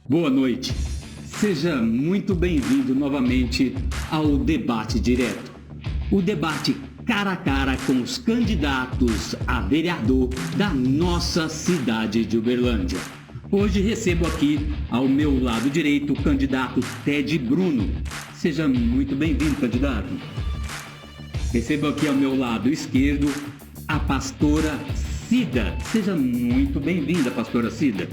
Boa noite. Seja muito bem-vindo novamente ao Debate Direto. O debate cara a cara com os candidatos a vereador da nossa cidade de Uberlândia. Hoje recebo aqui ao meu lado direito o candidato Ted Bruno. Seja muito bem-vindo, candidato. Recebo aqui ao meu lado esquerdo a pastora Cida. Seja muito bem-vinda, pastora Cida.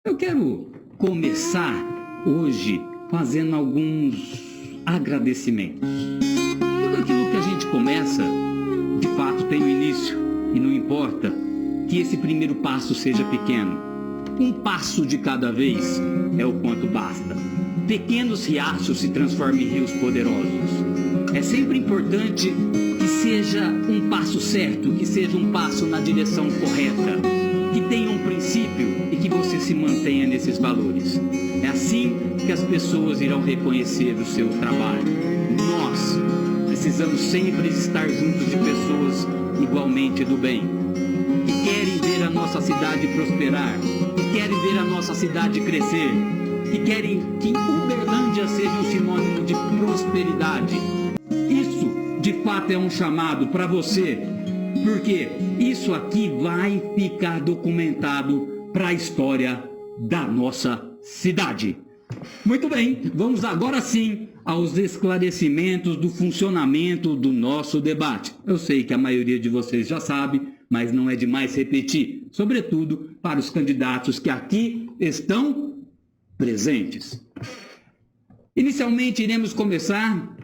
Eu quero começar hoje fazendo alguns agradecimentos. Tudo aquilo que a gente começa, de fato tem um início, e não importa que esse primeiro passo seja pequeno. Um passo de cada vez é o quanto basta. Pequenos riachos se transformam em rios poderosos. É sempre importante que seja um passo certo, que seja um passo na direção correta, que tenha um princípio e que você se mantenha nesses valores. É assim que as pessoas irão reconhecer o seu trabalho. Nós precisamos sempre estar juntos de pessoas igualmente do bem, que querem ver a nossa cidade prosperar, que querem ver a nossa cidade crescer, que querem que Uberlândia seja um sinônimo de prosperidade. Isso, de fato, é um chamado para você, porque isso aqui vai ficar documentado para a história da nossa cidade. Muito bem, vamos agora sim aos esclarecimentos do funcionamento do nosso debate. Eu sei que a maioria de vocês já sabe, mas não é demais repetir, sobretudo para os candidatos que aqui estão presentes. Inicialmente, iremos começar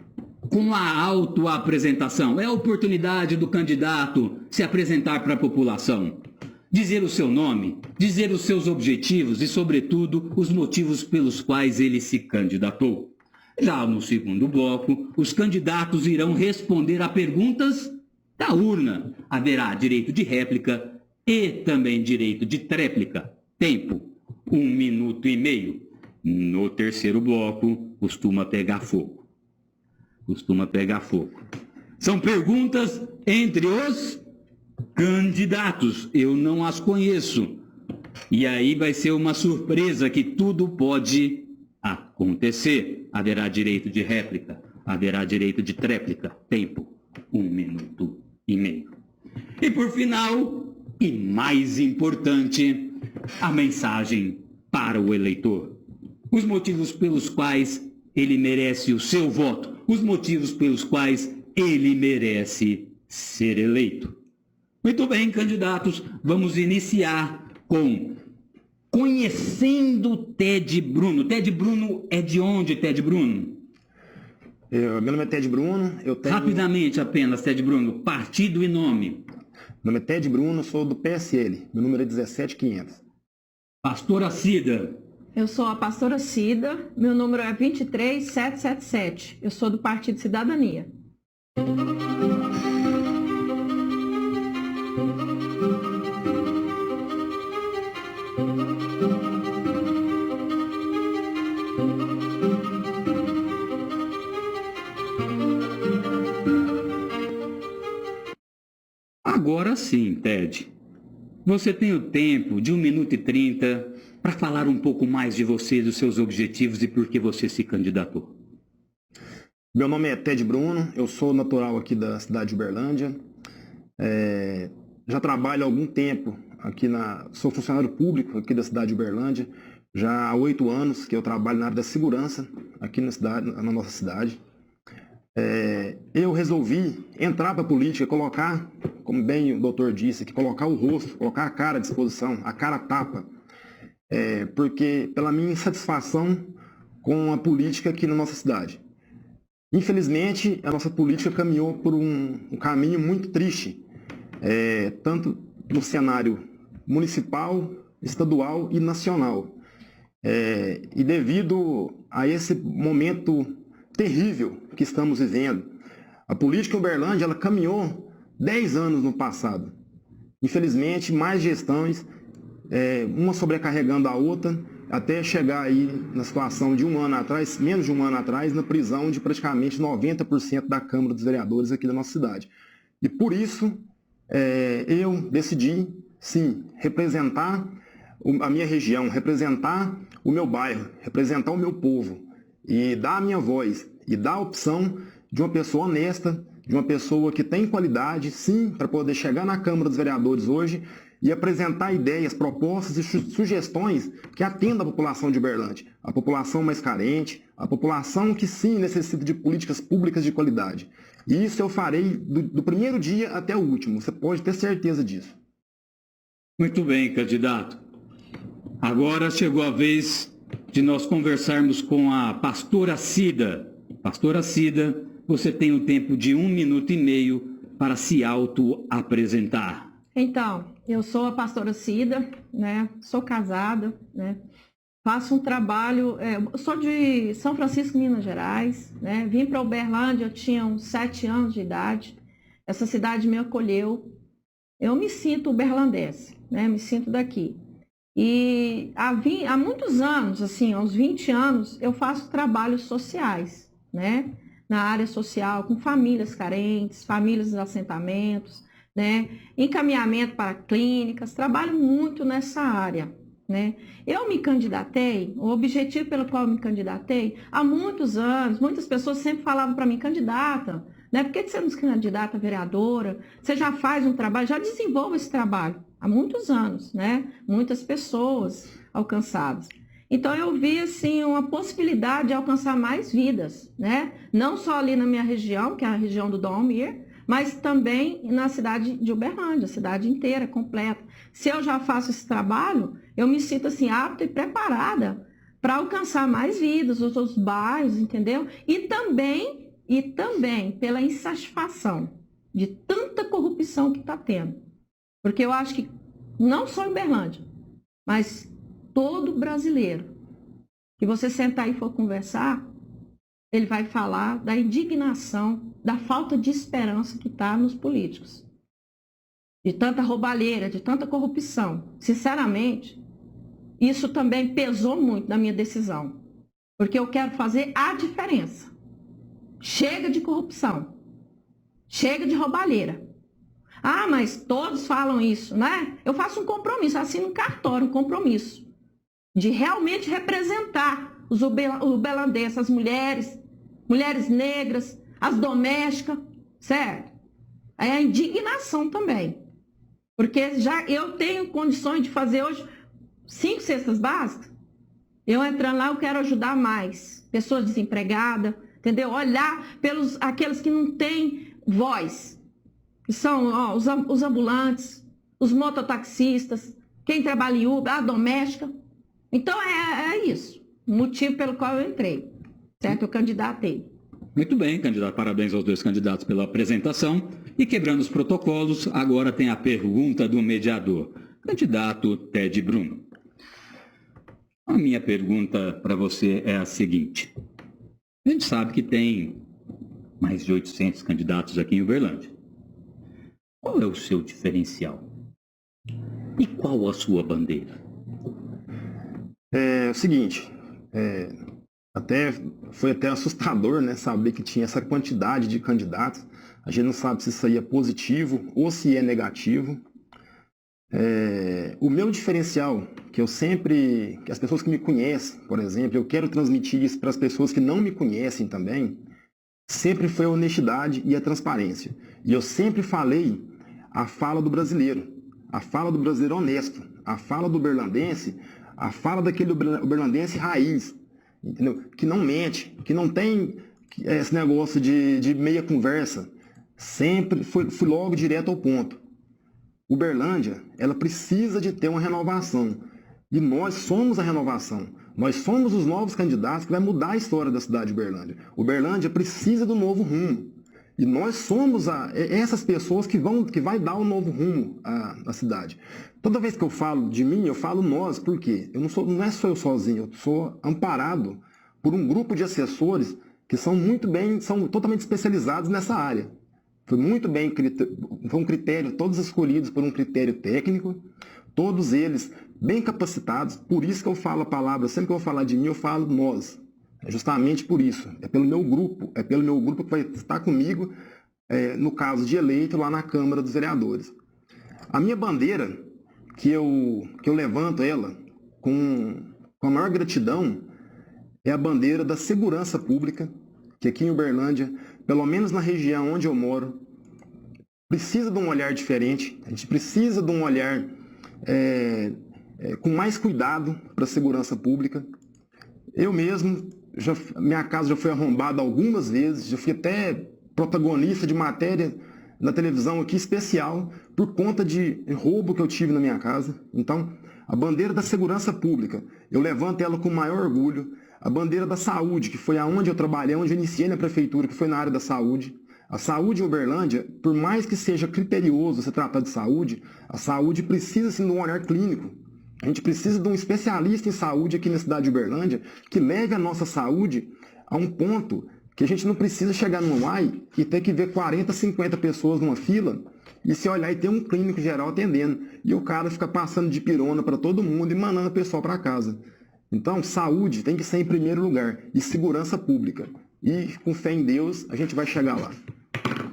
com a autoapresentação. É a oportunidade do candidato se apresentar para a população, dizer o seu nome, dizer os seus objetivos e, sobretudo, os motivos pelos quais ele se candidatou. Já no segundo bloco, os candidatos irão responder a perguntas da urna. Haverá direito de réplica e também direito de tréplica. Tempo, 1 minuto e meio. No terceiro bloco, costuma pegar fogo. São perguntas entre os candidatos. Eu não as conheço. E aí vai ser uma surpresa que tudo pode acontecer. Haverá direito de réplica, haverá direito de tréplica. Tempo, 1 minuto e meio. E por final, e mais importante, a mensagem para o eleitor. Os motivos pelos quais ele merece o seu voto, os motivos pelos quais ele merece ser eleito. Muito bem, candidatos, vamos iniciar com conhecendo Ted Bruno. Ted Bruno é de onde, Ted Bruno? Meu nome é Ted Bruno. Rapidamente apenas, Ted Bruno, partido e nome. Meu nome é Ted Bruno, sou do PSL, meu número é 17500. Pastora Cida. Eu sou a pastora Cida, meu número é 23777. Eu sou do Partido Cidadania. Agora sim, Ted. Você tem o tempo de 1 minuto e 30 para falar um pouco mais de você, dos seus objetivos e por que você se candidatou. Meu nome é Ted Bruno, eu sou natural aqui da cidade de Uberlândia. Já trabalho há algum tempo aqui sou funcionário público aqui da cidade de Uberlândia. Já há 8 anos que eu trabalho na área da segurança aqui na nossa cidade. Eu resolvi entrar para a política, colocar, como bem o doutor disse, que colocar o rosto, colocar a cara à disposição, a cara tapa, porque pela minha insatisfação com a política aqui na nossa cidade. Infelizmente, a nossa política caminhou por um caminho muito triste, tanto no cenário municipal, estadual e nacional. E devido a esse momento terrível que estamos vivendo, a política em Uberlândia ela caminhou 10 anos no passado. Infelizmente, mais gestões, uma sobrecarregando a outra, até chegar aí na situação de um ano atrás, menos de um ano atrás, na prisão de praticamente 90% da Câmara dos Vereadores aqui da nossa cidade. E por isso, eu decidi, sim, representar a minha região, representar o meu bairro, representar o meu povo e dar a minha voz e dar a opção de uma pessoa honesta, de uma pessoa que tem qualidade, sim, para poder chegar na Câmara dos Vereadores hoje e apresentar ideias, propostas e sugestões que atendam a população de Uberlândia, a população mais carente, a população que sim necessita de políticas públicas de qualidade. E isso eu farei do primeiro dia até o último, você pode ter certeza disso. Muito bem, candidato. Agora chegou a vez de nós conversarmos com a pastora Cida. Pastora Cida, você tem um tempo de 1 minuto e meio para se auto-apresentar. Então, eu sou a pastora Cida, né? Sou casada, né? Faço um trabalho, sou de São Francisco, Minas Gerais, né? Vim para Uberlândia, eu tinha uns 7 anos de idade. Essa cidade me acolheu. Eu me sinto uberlandense, né? Me sinto daqui. E há muitos anos, assim, há uns 20 anos, eu faço trabalhos sociais, né? Na área social, com famílias carentes, famílias dos assentamentos, né? Encaminhamento para clínicas, trabalho muito nessa área, né? Eu me candidatei, o objetivo pelo qual eu me candidatei, há muitos anos, muitas pessoas sempre falavam para mim, candidata, né? Por que você não se candidata a vereadora? Você já faz um trabalho, já desenvolve esse trabalho há muitos anos, né? Muitas pessoas alcançadas. Então eu vi assim uma possibilidade de alcançar mais vidas, né? Não só ali na minha região, que é a região do Dom Almir, mas também na cidade de Uberlândia, a cidade inteira, completa. Se eu já faço esse trabalho, eu me sinto assim apta e preparada para alcançar mais vidas, os outros bairros, entendeu? E também pela insatisfação de tanta corrupção que está tendo. Porque eu acho que não só em Uberlândia, mas todo brasileiro que você sentar e for conversar, ele vai falar da indignação, da falta de esperança que está nos políticos. De tanta roubalheira, de tanta corrupção. Sinceramente, isso também pesou muito na minha decisão. Porque eu quero fazer a diferença. Chega de corrupção. Chega de roubalheira. Ah, mas todos falam isso, né? Eu faço um compromisso, assino um cartório, um compromisso. De realmente representar os uberlandenses, as mulheres negras, as domésticas, certo? Aí a indignação também. Porque já eu tenho condições de fazer hoje 5 cestas básicas. Eu entrando lá, eu quero ajudar mais. Pessoas desempregadas, entendeu? Olhar pelos aqueles que não têm voz. Que são os ambulantes, os mototaxistas, quem trabalha em Uber, a doméstica. Então é isso. O motivo pelo qual eu entrei. Certo? Eu candidatei. Muito bem, candidato. Parabéns aos 2 candidatos pela apresentação. E quebrando os protocolos, agora tem a pergunta do mediador. Candidato Ted Bruno. A minha pergunta para você é a seguinte. A gente sabe que tem mais de 800 candidatos aqui em Uberlândia. Qual é o seu diferencial? E qual a sua bandeira? É o seguinte, foi até assustador, né, saber que tinha essa quantidade de candidatos. A gente não sabe se isso aí é positivo ou se é negativo. O meu diferencial, que as pessoas que me conhecem, por exemplo, eu quero transmitir isso para as pessoas que não me conhecem também, sempre foi a honestidade e a transparência. E eu sempre falei a fala do brasileiro honesto, a fala do uberlandense, a fala daquele uberlandense raiz, entendeu? Que não mente, que não tem esse negócio de meia conversa. Sempre fui logo direto ao ponto. Uberlândia, ela precisa de ter uma renovação. E nós somos a renovação. Nós somos os novos candidatos que vai mudar a história da cidade de Uberlândia. Uberlândia precisa do novo rumo. E nós somos essas pessoas que vai dar um novo rumo à cidade. Toda vez que eu falo de mim, eu falo nós, por quê? Não é só eu sozinho, eu sou amparado por um grupo de assessores que são totalmente especializados nessa área. Foi um critério, todos escolhidos por um critério técnico, todos eles bem capacitados, por isso que eu falo a palavra, sempre que eu vou falar de mim, eu falo nós. É justamente por isso, é pelo meu grupo que vai estar comigo, no caso de eleito, lá na Câmara dos Vereadores. A minha bandeira, que eu levanto ela com a maior gratidão é a bandeira da segurança pública, que aqui em Uberlândia, pelo menos na região onde eu moro, precisa de um olhar diferente. A gente precisa de um olhar com mais cuidado para a segurança pública. Eu mesmo, minha casa já foi arrombada algumas vezes, já fui até protagonista de matéria na televisão aqui especial por conta de roubo que eu tive na minha casa. Então, a bandeira da segurança pública, eu levanto ela com o maior orgulho. A bandeira da saúde, que foi aonde eu trabalhei, onde eu iniciei na prefeitura, que foi na área da saúde. A saúde em Uberlândia, por mais que seja criterioso se tratar de saúde, a saúde precisa sim de um olhar clínico. A gente precisa de um especialista em saúde aqui na cidade de Uberlândia que leve a nossa saúde a um ponto que a gente não precisa chegar no UAI e ter que ver 40, 50 pessoas numa fila e se olhar e ter um clínico geral atendendo. E o cara fica passando de pirona para todo mundo e mandando o pessoal para casa. Então, saúde tem que ser em primeiro lugar e segurança pública. E com fé em Deus, a gente vai chegar lá.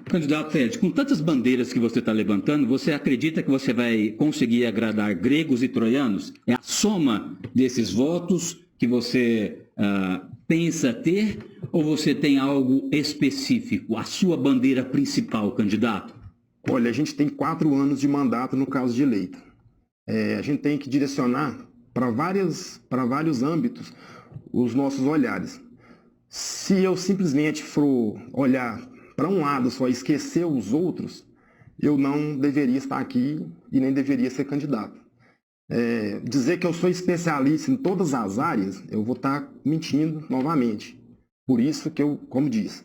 Candidato Fred, com tantas bandeiras que você está levantando, você acredita que você vai conseguir agradar gregos e troianos? É a soma desses votos que você pensa ter ou você tem algo específico? A sua bandeira principal, candidato? Olha, a gente tem 4 anos de mandato no caso de eleito. A gente tem que direcionar para vários âmbitos os nossos olhares. Se eu simplesmente for olhar para um lado só e esquecer os outros, eu não deveria estar aqui e nem deveria ser candidato. Dizer que eu sou especialista em todas as áreas, eu vou estar mentindo novamente. Por isso que eu, como disse,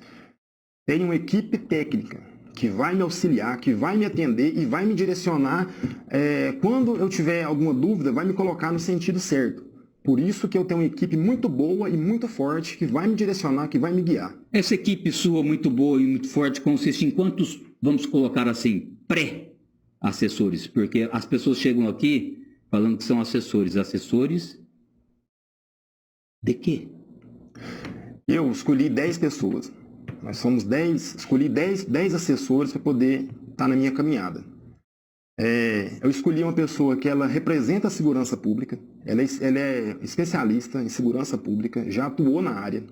tenho uma equipe técnica que vai me auxiliar, que vai me atender e vai me direcionar. Quando eu tiver alguma dúvida, vai me colocar no sentido certo. Por isso que eu tenho uma equipe muito boa e muito forte que vai me direcionar, que vai me guiar. Essa equipe sua muito boa e muito forte consiste em quantos, vamos colocar assim, pré-assessores? Porque as pessoas chegam aqui falando que são assessores. Assessores de quê? Eu escolhi 10 pessoas. Nós somos 10, escolhi 10 assessores para poder estar na minha caminhada. Eu escolhi uma pessoa que ela representa a segurança pública, ela é especialista em segurança pública, já atuou na área.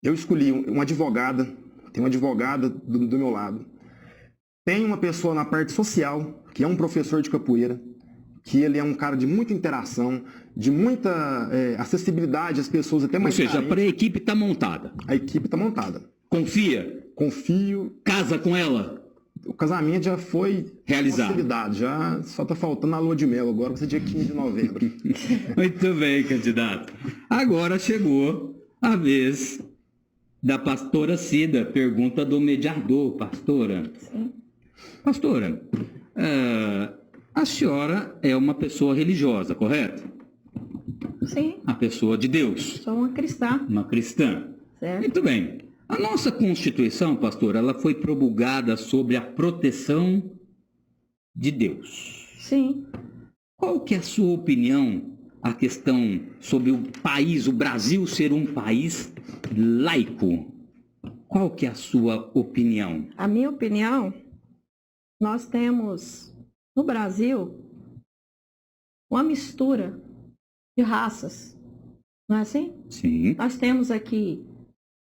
Eu escolhi uma advogada, tem uma advogada do meu lado. Tem uma pessoa na parte social, que é um professor de capoeira, que ele é um cara de muita interação, de muita acessibilidade às pessoas, até mais carentes. Ou seja, a equipe está montada. A equipe está montada. Confia? Confio. Casa com ela? O casamento já foi realizado. Já só está faltando a lua de mel agora, vai ser dia 15 de novembro. Muito bem, candidato. Agora chegou a vez da pastora Cida. Pergunta do mediador, pastora. Sim. Pastora, a senhora é uma pessoa religiosa, correto? Sim. A pessoa de Deus. Sou uma cristã. Uma cristã. Certo. Muito bem. A nossa Constituição, pastor, ela foi promulgada sobre a proteção de Deus. Sim. Qual que é a sua opinião, a questão sobre o país, o Brasil ser um país laico? Qual que é a sua opinião? A minha opinião, nós temos no Brasil uma mistura de raças, não é assim? Sim. Nós temos aqui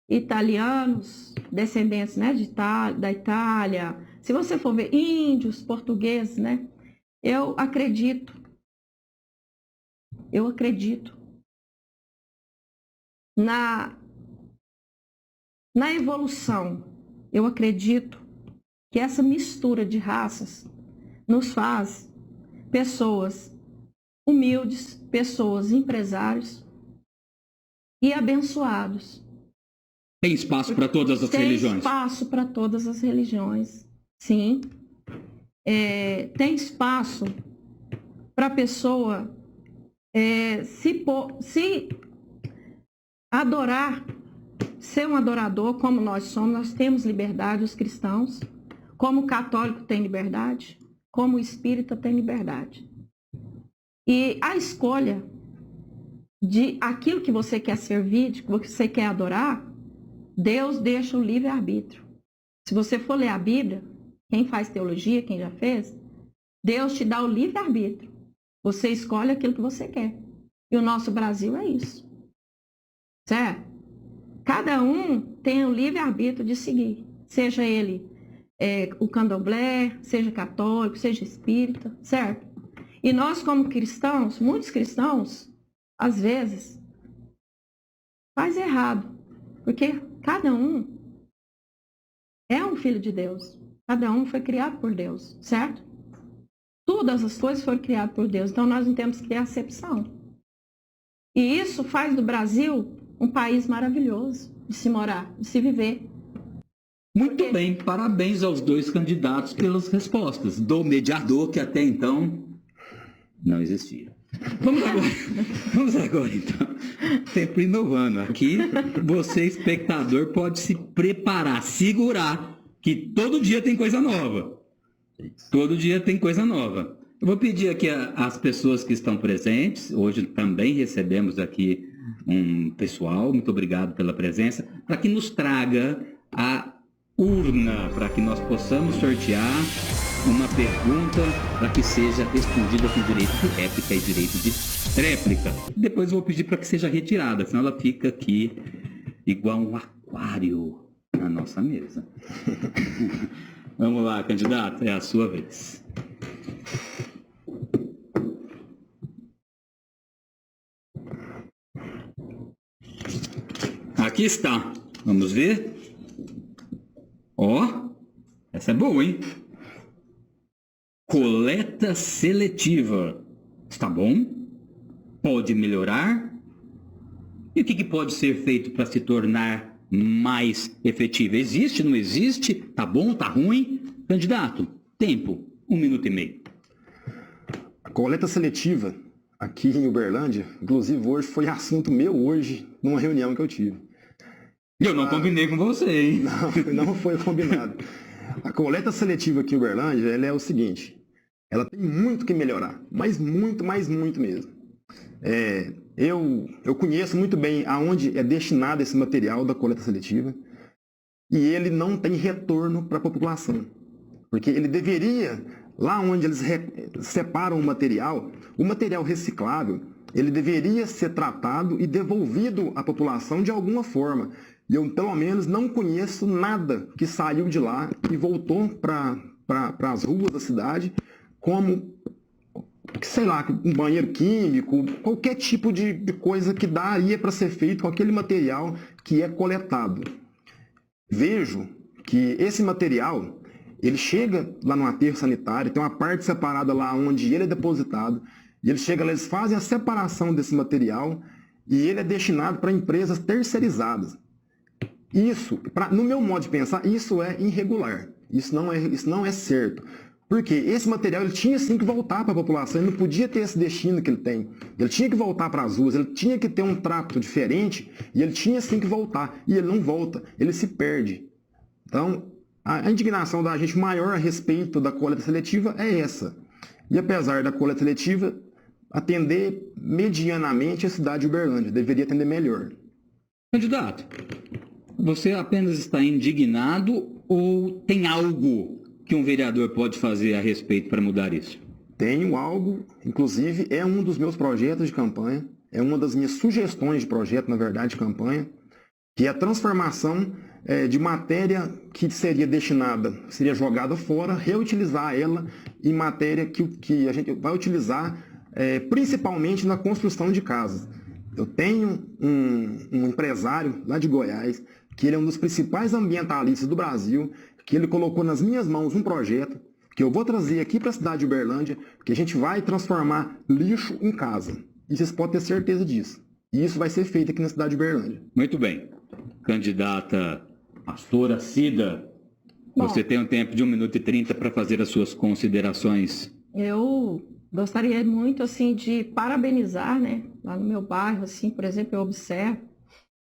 italianos, descendentes, né, da Itália. Se você for ver índios, portugueses, né? Eu acredito na evolução. Eu acredito que essa mistura de raças nos faz pessoas humildes, pessoas empresários e abençoados. Tem espaço para todas as religiões? Tem espaço para todas as religiões, sim. Tem espaço para a pessoa se adorar, ser um adorador como nós somos. Nós temos liberdade, os cristãos, como o católico tem liberdade, como o espírita tem liberdade. E a escolha de aquilo que você quer servir, de que você quer adorar, Deus deixa o livre-arbítrio. Se você for ler a Bíblia, quem faz teologia, quem já fez, Deus te dá o livre-arbítrio. Você escolhe aquilo que você quer. E o nosso Brasil é isso. Certo? Cada um tem o livre-arbítrio de seguir. Seja ele o candomblé, seja católico, seja espírita, certo? E nós, como cristãos, muitos cristãos, às vezes, faz errado. Porque cada um é um filho de Deus. Cada um foi criado por Deus, certo? Todas as coisas foram criadas por Deus. Então, nós não temos que ter acepção. E isso faz do Brasil um país maravilhoso de se morar, de se viver. Muito bem, parabéns aos dois candidatos pelas respostas. Do mediador, que até então não existia. Vamos agora então. Sempre inovando. Aqui, você, espectador, pode se preparar, segurar, que todo dia tem coisa nova. Todo dia tem coisa nova. Eu vou pedir aqui às pessoas que estão presentes, hoje também recebemos aqui um pessoal, muito obrigado pela presença, para que nos traga a urna, para que nós possamos sortear uma pergunta para que seja respondida com direito de réplica e direito de tréplica. Depois eu vou pedir para que seja retirada, senão ela fica aqui igual um aquário na nossa mesa. Vamos lá, candidato, é a sua vez. Aqui está. Vamos ver. Ó, essa é boa, hein? Coleta seletiva. Está bom? Pode melhorar? E o que pode ser feito para se tornar mais efetiva? Existe, não existe? Tá bom, tá ruim? Candidato, tempo, 1 minuto e meio. A coleta seletiva aqui em Uberlândia, inclusive hoje foi assunto meu hoje, numa reunião que eu tive. Eu não combinei com você, hein? Não foi combinado. A coleta seletiva aqui em Uberlândia, ela é o seguinte, ela tem muito que melhorar, mas muito mesmo. Eu conheço muito bem aonde é destinado esse material da coleta seletiva e ele não tem retorno para a população. Porque ele deveria, lá onde eles separam o material reciclável, ele deveria ser tratado e devolvido à população de alguma forma. E eu, pelo menos, não conheço nada que saiu de lá e voltou para as ruas da cidade como, sei lá, um banheiro químico, qualquer tipo de coisa que daria para ser feito com aquele material que é coletado. Vejo que esse material, ele chega lá no aterro sanitário, tem uma parte separada lá onde ele é depositado, e ele chega lá, eles fazem a separação desse material e ele é destinado para empresas terceirizadas. Isso, no meu modo de pensar, isso é irregular. Isso não é certo. Porque esse material ele tinha sim que voltar para a população, ele não podia ter esse destino que ele tem. Ele tinha que voltar para as ruas, ele tinha que ter um trato diferente e ele tinha sim que voltar. E ele não volta, ele se perde. Então, a indignação da gente maior a respeito da coleta seletiva é essa. E apesar da coleta seletiva atender medianamente a cidade de Uberlândia, deveria atender melhor. Candidato, você apenas está indignado ou tem algo que um vereador pode fazer a respeito para mudar isso? Tenho algo, inclusive é um dos meus projetos de campanha, é uma das minhas sugestões de projeto, na verdade, de campanha, que é a transformação de matéria que seria destinada, seria jogada fora, reutilizar ela em matéria que a gente vai utilizar principalmente na construção de casas. Eu tenho um empresário lá de Goiás, que ele é um dos principais ambientalistas do Brasil, que ele colocou nas minhas mãos um projeto que eu vou trazer aqui para a cidade de Uberlândia, que a gente vai transformar lixo em casa. E vocês podem ter certeza disso. E isso vai ser feito aqui na cidade de Uberlândia. Muito bem. Candidata pastora Cida, você tem um tempo de 1 minuto e 30 para fazer as suas considerações. Eu gostaria muito, assim, de parabenizar, né? Lá no meu bairro, assim, por exemplo, eu observo,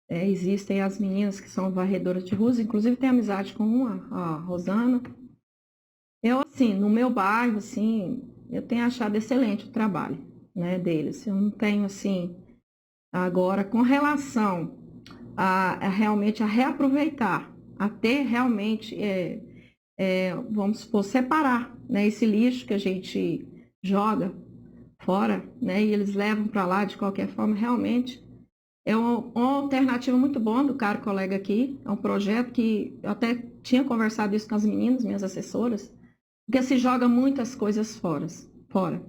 existem as meninas que são varredoras de ruas, inclusive tenho amizade com uma, a Rosana. Eu, assim, no meu bairro, assim, eu tenho achado excelente o trabalho, né, deles. Eu não tenho, assim, agora, com relação a realmente a reaproveitar, a ter realmente, vamos supor, separar, né, esse lixo que a gente joga fora, né? E eles levam para lá de qualquer forma, realmente. É uma alternativa muito boa do caro colega aqui. É um projeto que eu até tinha conversado isso com as meninas, minhas assessoras, porque se joga muitas coisas fora.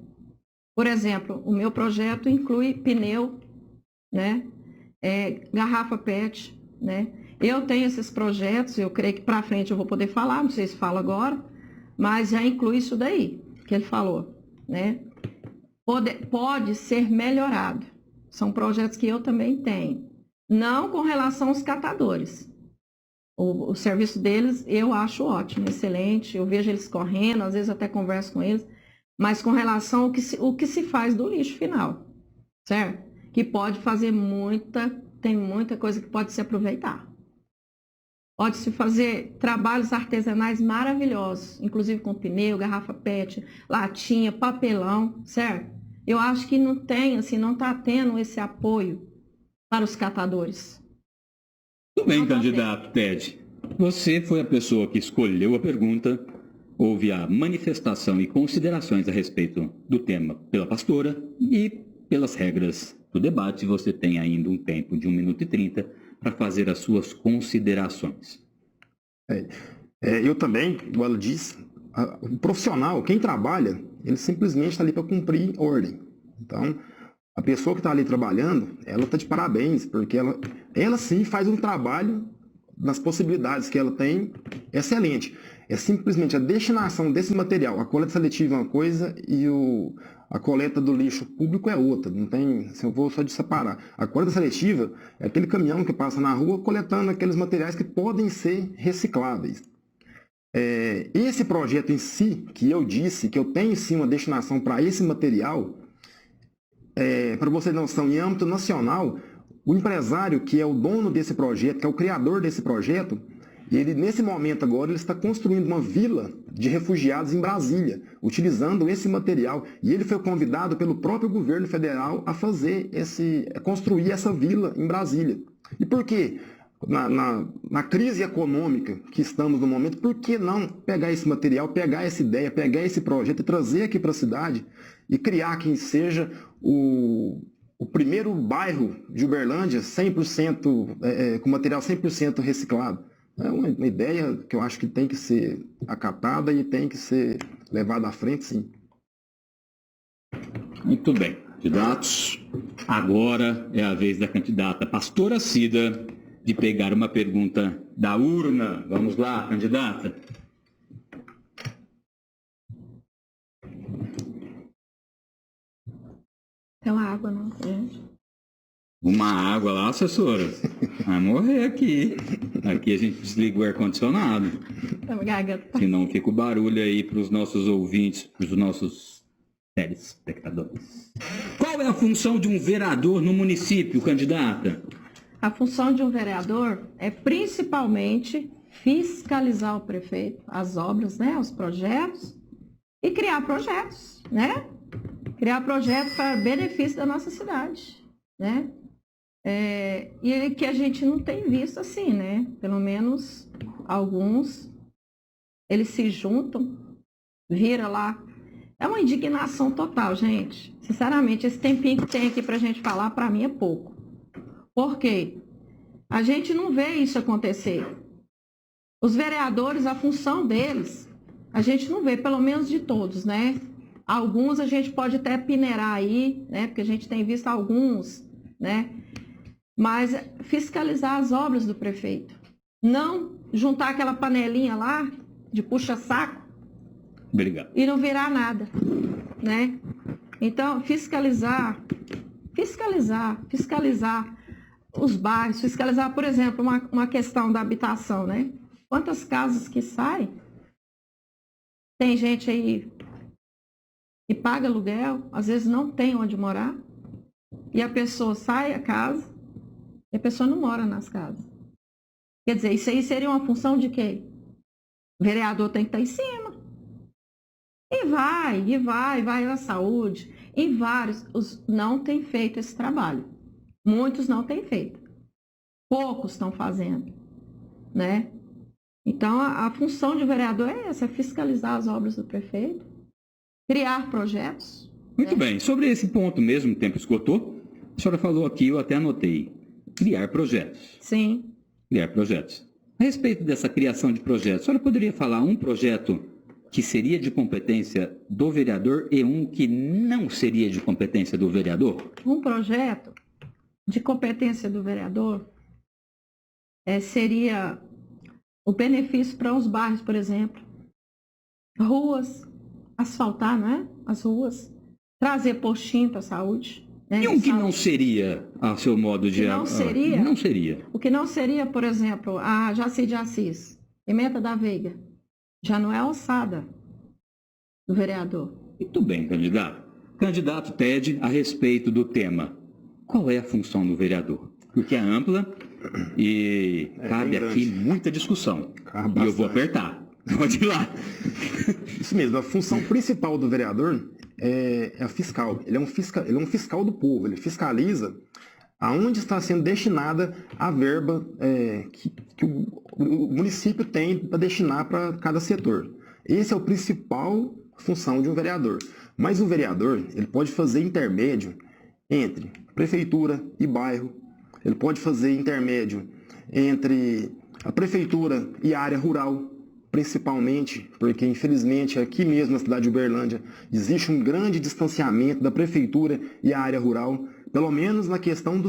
Por exemplo, o meu projeto inclui pneu, né? Garrafa PET, né? Eu tenho esses projetos, eu creio que para frente eu vou poder falar, não sei se falo agora, mas já inclui isso daí que ele falou, né? Pode ser melhorado. São projetos que eu também tenho. Não com relação aos catadores. O serviço deles eu acho ótimo, excelente. Eu vejo eles correndo, às vezes até converso com eles. Mas com relação ao que se faz do lixo final, certo? Que pode fazer tem muita coisa que pode se aproveitar. Pode-se fazer trabalhos artesanais maravilhosos, inclusive com pneu, garrafa PET, latinha, papelão, certo? Eu acho que não está tendo esse apoio para os catadores. Tudo bem, candidato Ted. Você foi a pessoa que escolheu a pergunta, houve a manifestação e considerações a respeito do tema pela pastora e pelas regras do debate. Você tem ainda um tempo de 1 minuto e 30 para fazer as suas considerações. Eu também, igual ela disse, o profissional, quem trabalha, ele simplesmente está ali para cumprir ordem. Então, a pessoa que está ali trabalhando, ela está de parabéns, porque ela sim faz um trabalho nas possibilidades que ela tem excelente. É simplesmente a destinação desse material. A coleta seletiva é uma coisa e a coleta do lixo público é outra. Não tem, eu vou só de separar. A coleta seletiva é aquele caminhão que passa na rua coletando aqueles materiais que podem ser recicláveis. Esse projeto em si, que eu disse que eu tenho sim uma destinação para esse material, para vocês não noção, em âmbito nacional, o empresário que é o dono desse projeto, que é o criador desse projeto, ele, nesse momento agora, ele está construindo uma vila de refugiados em Brasília, utilizando esse material. E ele foi convidado pelo próprio governo federal a construir essa vila em Brasília. E por quê? Na crise econômica que estamos no momento, por que não pegar esse material, pegar essa ideia, pegar esse projeto e trazer aqui para a cidade e criar quem seja o primeiro bairro de Uberlândia 100%, com material 100% reciclado? É uma ideia que eu acho que tem que ser acatada e tem que ser levada à frente, sim. Muito bem, candidatos. Agora é a vez da candidata pastora Cida de pegar uma pergunta da urna. Vamos lá, candidata. Tem uma água, não, gente? Uma água lá, assessora. Vai morrer aqui. Aqui a gente desliga o ar-condicionado. Senão fica o barulho aí para os nossos ouvintes, para os nossos telespectadores. Qual é a função de um vereador no município, candidata? A função de um vereador é principalmente fiscalizar o prefeito, as obras, né, os projetos, e criar projetos, né? Criar projetos para benefício da nossa cidade, né? E que a gente não tem visto assim, né? Pelo menos alguns, eles se juntam, vira lá. É uma indignação total, gente. Sinceramente, esse tempinho que tem aqui pra gente falar, para mim é pouco. Por quê? A gente não vê isso acontecer. Os vereadores, a função deles, a gente não vê, pelo menos de todos, né? Alguns a gente pode até peneirar aí, né? Porque a gente tem visto alguns, né? Mas fiscalizar as obras do prefeito. Não juntar aquela panelinha lá de puxa-saco. Obrigado. E não virar nada, né? Então, fiscalizar os bairros, fiscalizar, por exemplo, uma questão da habitação, né? Quantas casas que saem? Tem gente aí que paga aluguel, às vezes não tem onde morar, e a pessoa sai da casa, e a pessoa não mora nas casas. Quer dizer, isso aí seria uma função de quem? O vereador tem que estar em cima. E vai na saúde, em vários, não tem feito esse trabalho. Muitos não têm feito. Poucos estão fazendo, né? Então, a função de vereador é essa, é fiscalizar as obras do prefeito, criar projetos, Muito bem. Sobre esse ponto mesmo, o tempo esgotou. A senhora falou aqui, eu até anotei. Criar projetos. Sim. Criar projetos. A respeito dessa criação de projetos, a senhora poderia falar um projeto que seria de competência do vereador e um que não seria de competência do vereador? Um projeto de competência do vereador seria o benefício para os bairros, por exemplo. Ruas, asfaltar, né? As ruas. Trazer postinho para a saúde. Né? E um que não seria, a seu modo de... Não seria? Não seria. O que não seria, por exemplo, a Jaci de Assis, Pimenta da Veiga. Já não é alçada do vereador. Muito bem, candidato. Candidato Ted, a respeito do tema, qual é a função do vereador? Porque é ampla e cabe aqui muita discussão. E eu vou apertar. Pode ir lá. Isso mesmo, a função principal do vereador é a fiscal. Ele é um fiscal do povo, ele fiscaliza aonde está sendo destinada a verba que o município tem para destinar para cada setor. Esse é o principal função de um vereador. Mas o vereador, ele pode fazer intermédio entre prefeitura e bairro, ele pode fazer intermédio entre a prefeitura e a área rural, principalmente porque, infelizmente, aqui mesmo na cidade de Uberlândia, existe um grande distanciamento da prefeitura e a área rural, pelo menos na questão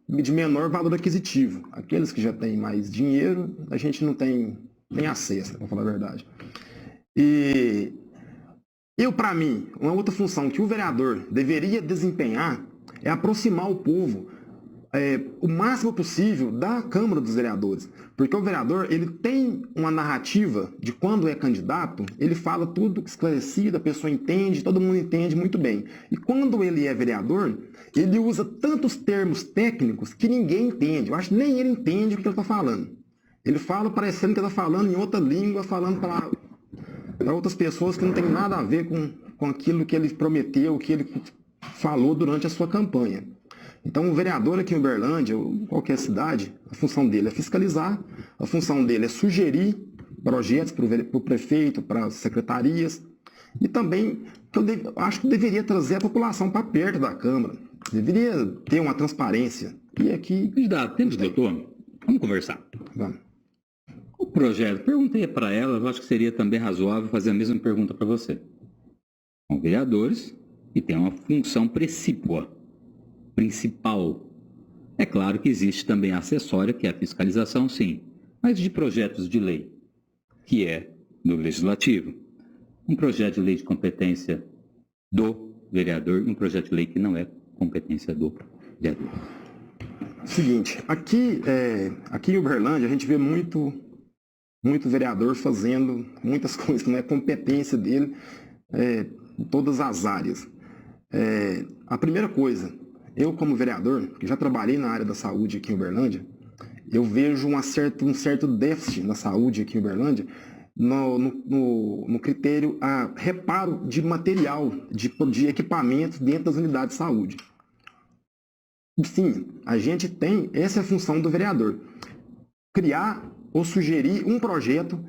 de menor valor aquisitivo. Aqueles que já têm mais dinheiro, a gente não tem acesso, para falar a verdade. E para mim, uma outra função que o vereador deveria desempenhar é aproximar o povo o máximo possível da Câmara dos Vereadores. Porque o vereador, ele tem uma narrativa de quando é candidato, ele fala tudo esclarecido, a pessoa entende, todo mundo entende muito bem. E quando ele é vereador, ele usa tantos termos técnicos que ninguém entende. Eu acho que nem ele entende o que ele está falando. Ele fala parecendo que ele está falando em outra língua, falando para outras pessoas que não tem nada a ver com aquilo que ele prometeu, que ele falou durante a sua campanha. Então, o vereador aqui em Uberlândia, ou em qualquer cidade, a função dele é fiscalizar, a função dele é sugerir projetos para o prefeito, para as secretarias, e também, eu acho que deveria trazer a população para perto da Câmara, deveria ter uma transparência. E aqui... Candidato, temos doutor? Vamos conversar. Vamos. O projeto, perguntei para ela, eu acho que seria também razoável fazer a mesma pergunta para você. São vereadores e tem uma função principal. É claro que existe também a acessória, que é a fiscalização, sim, mas de projetos de lei, que é do Legislativo. Um projeto de lei de competência do vereador e um projeto de lei que não é competência do vereador. Seguinte, aqui em Uberlândia a gente vê muito vereador fazendo muitas coisas que não é competência dele em todas as áreas. A primeira coisa, eu como vereador, que já trabalhei na área da saúde aqui em Uberlândia, eu vejo um certo déficit na saúde aqui em Uberlândia no critério a reparo de material, de equipamentos dentro das unidades de saúde. Sim, a gente tem, essa é a função do vereador, criar ou sugerir um projeto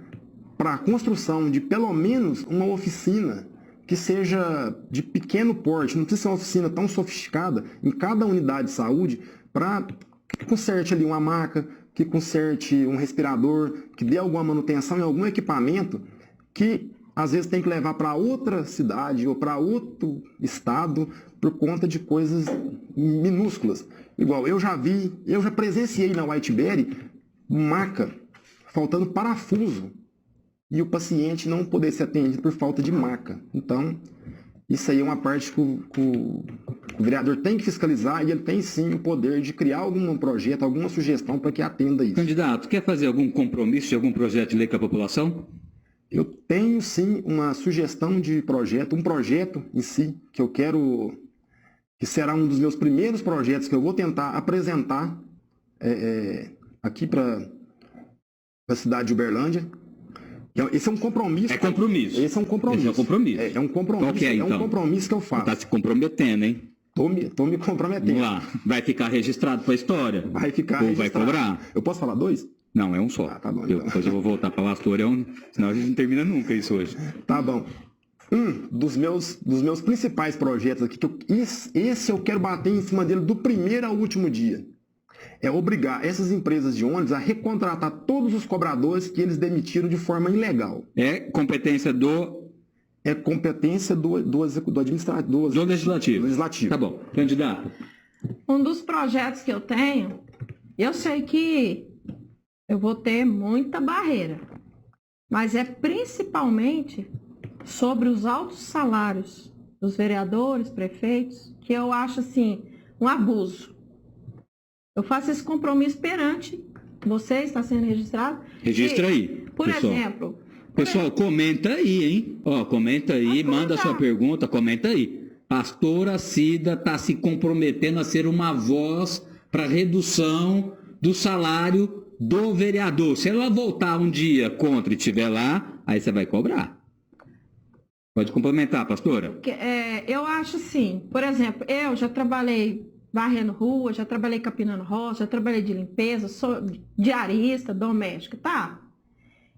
para a construção de pelo menos uma oficina que seja de pequeno porte, não precisa ser uma oficina tão sofisticada em cada unidade de saúde, para que conserte ali uma maca, que conserte um respirador, que dê alguma manutenção em algum equipamento que às vezes tem que levar para outra cidade ou para outro estado por conta de coisas minúsculas. Igual, eu já presenciei na Whiteberry maca faltando parafuso e o paciente não poder ser atendido por falta de maca. Então, isso aí é uma parte que o vereador tem que fiscalizar e ele tem sim o poder de criar algum projeto, alguma sugestão para que atenda isso. Candidato, quer fazer algum compromisso de algum projeto de lei com a população? Eu tenho sim uma sugestão de projeto, um projeto em si, que eu quero, que será um dos meus primeiros projetos que eu vou tentar apresentar aqui para a cidade de Uberlândia. Esse é um compromisso. É compromisso. Esse é um compromisso. Esse é um compromisso. É um compromisso. Okay, então. É um compromisso que eu faço. Está se comprometendo, hein? Tô me comprometendo. Vamos lá. Vai ficar registrado para a história? Vai ficar ou registrado. Vai cobrar? Eu posso falar dois? Não, é um só. Tá bom, então. Depois eu vou voltar para o Astor, senão a gente não termina nunca isso hoje. Tá bom. dos meus principais projetos aqui, esse eu quero bater em cima dele do primeiro ao último dia, é obrigar essas empresas de ônibus a recontratar todos os cobradores que eles demitiram de forma ilegal. É competência do administrativo. Do legislativo. Tá bom. Candidato. Um dos projetos que eu tenho, eu sei que eu vou ter muita barreira, mas é principalmente sobre os altos salários dos vereadores, prefeitos, que eu acho assim um abuso. Eu faço esse compromisso perante você, está sendo registrado. Registra aí. Por exemplo... Pessoal, comenta aí, hein? Ó, comenta aí, manda a sua pergunta, comenta aí. Pastora Cida está se comprometendo a ser uma voz para redução do salário do vereador. Se ela voltar um dia contra e estiver lá, aí você vai cobrar. Pode complementar, pastora. Eu acho assim, por exemplo, eu já trabalhei varrendo rua, já trabalhei capinando roça, já trabalhei de limpeza, sou diarista, doméstica, tá?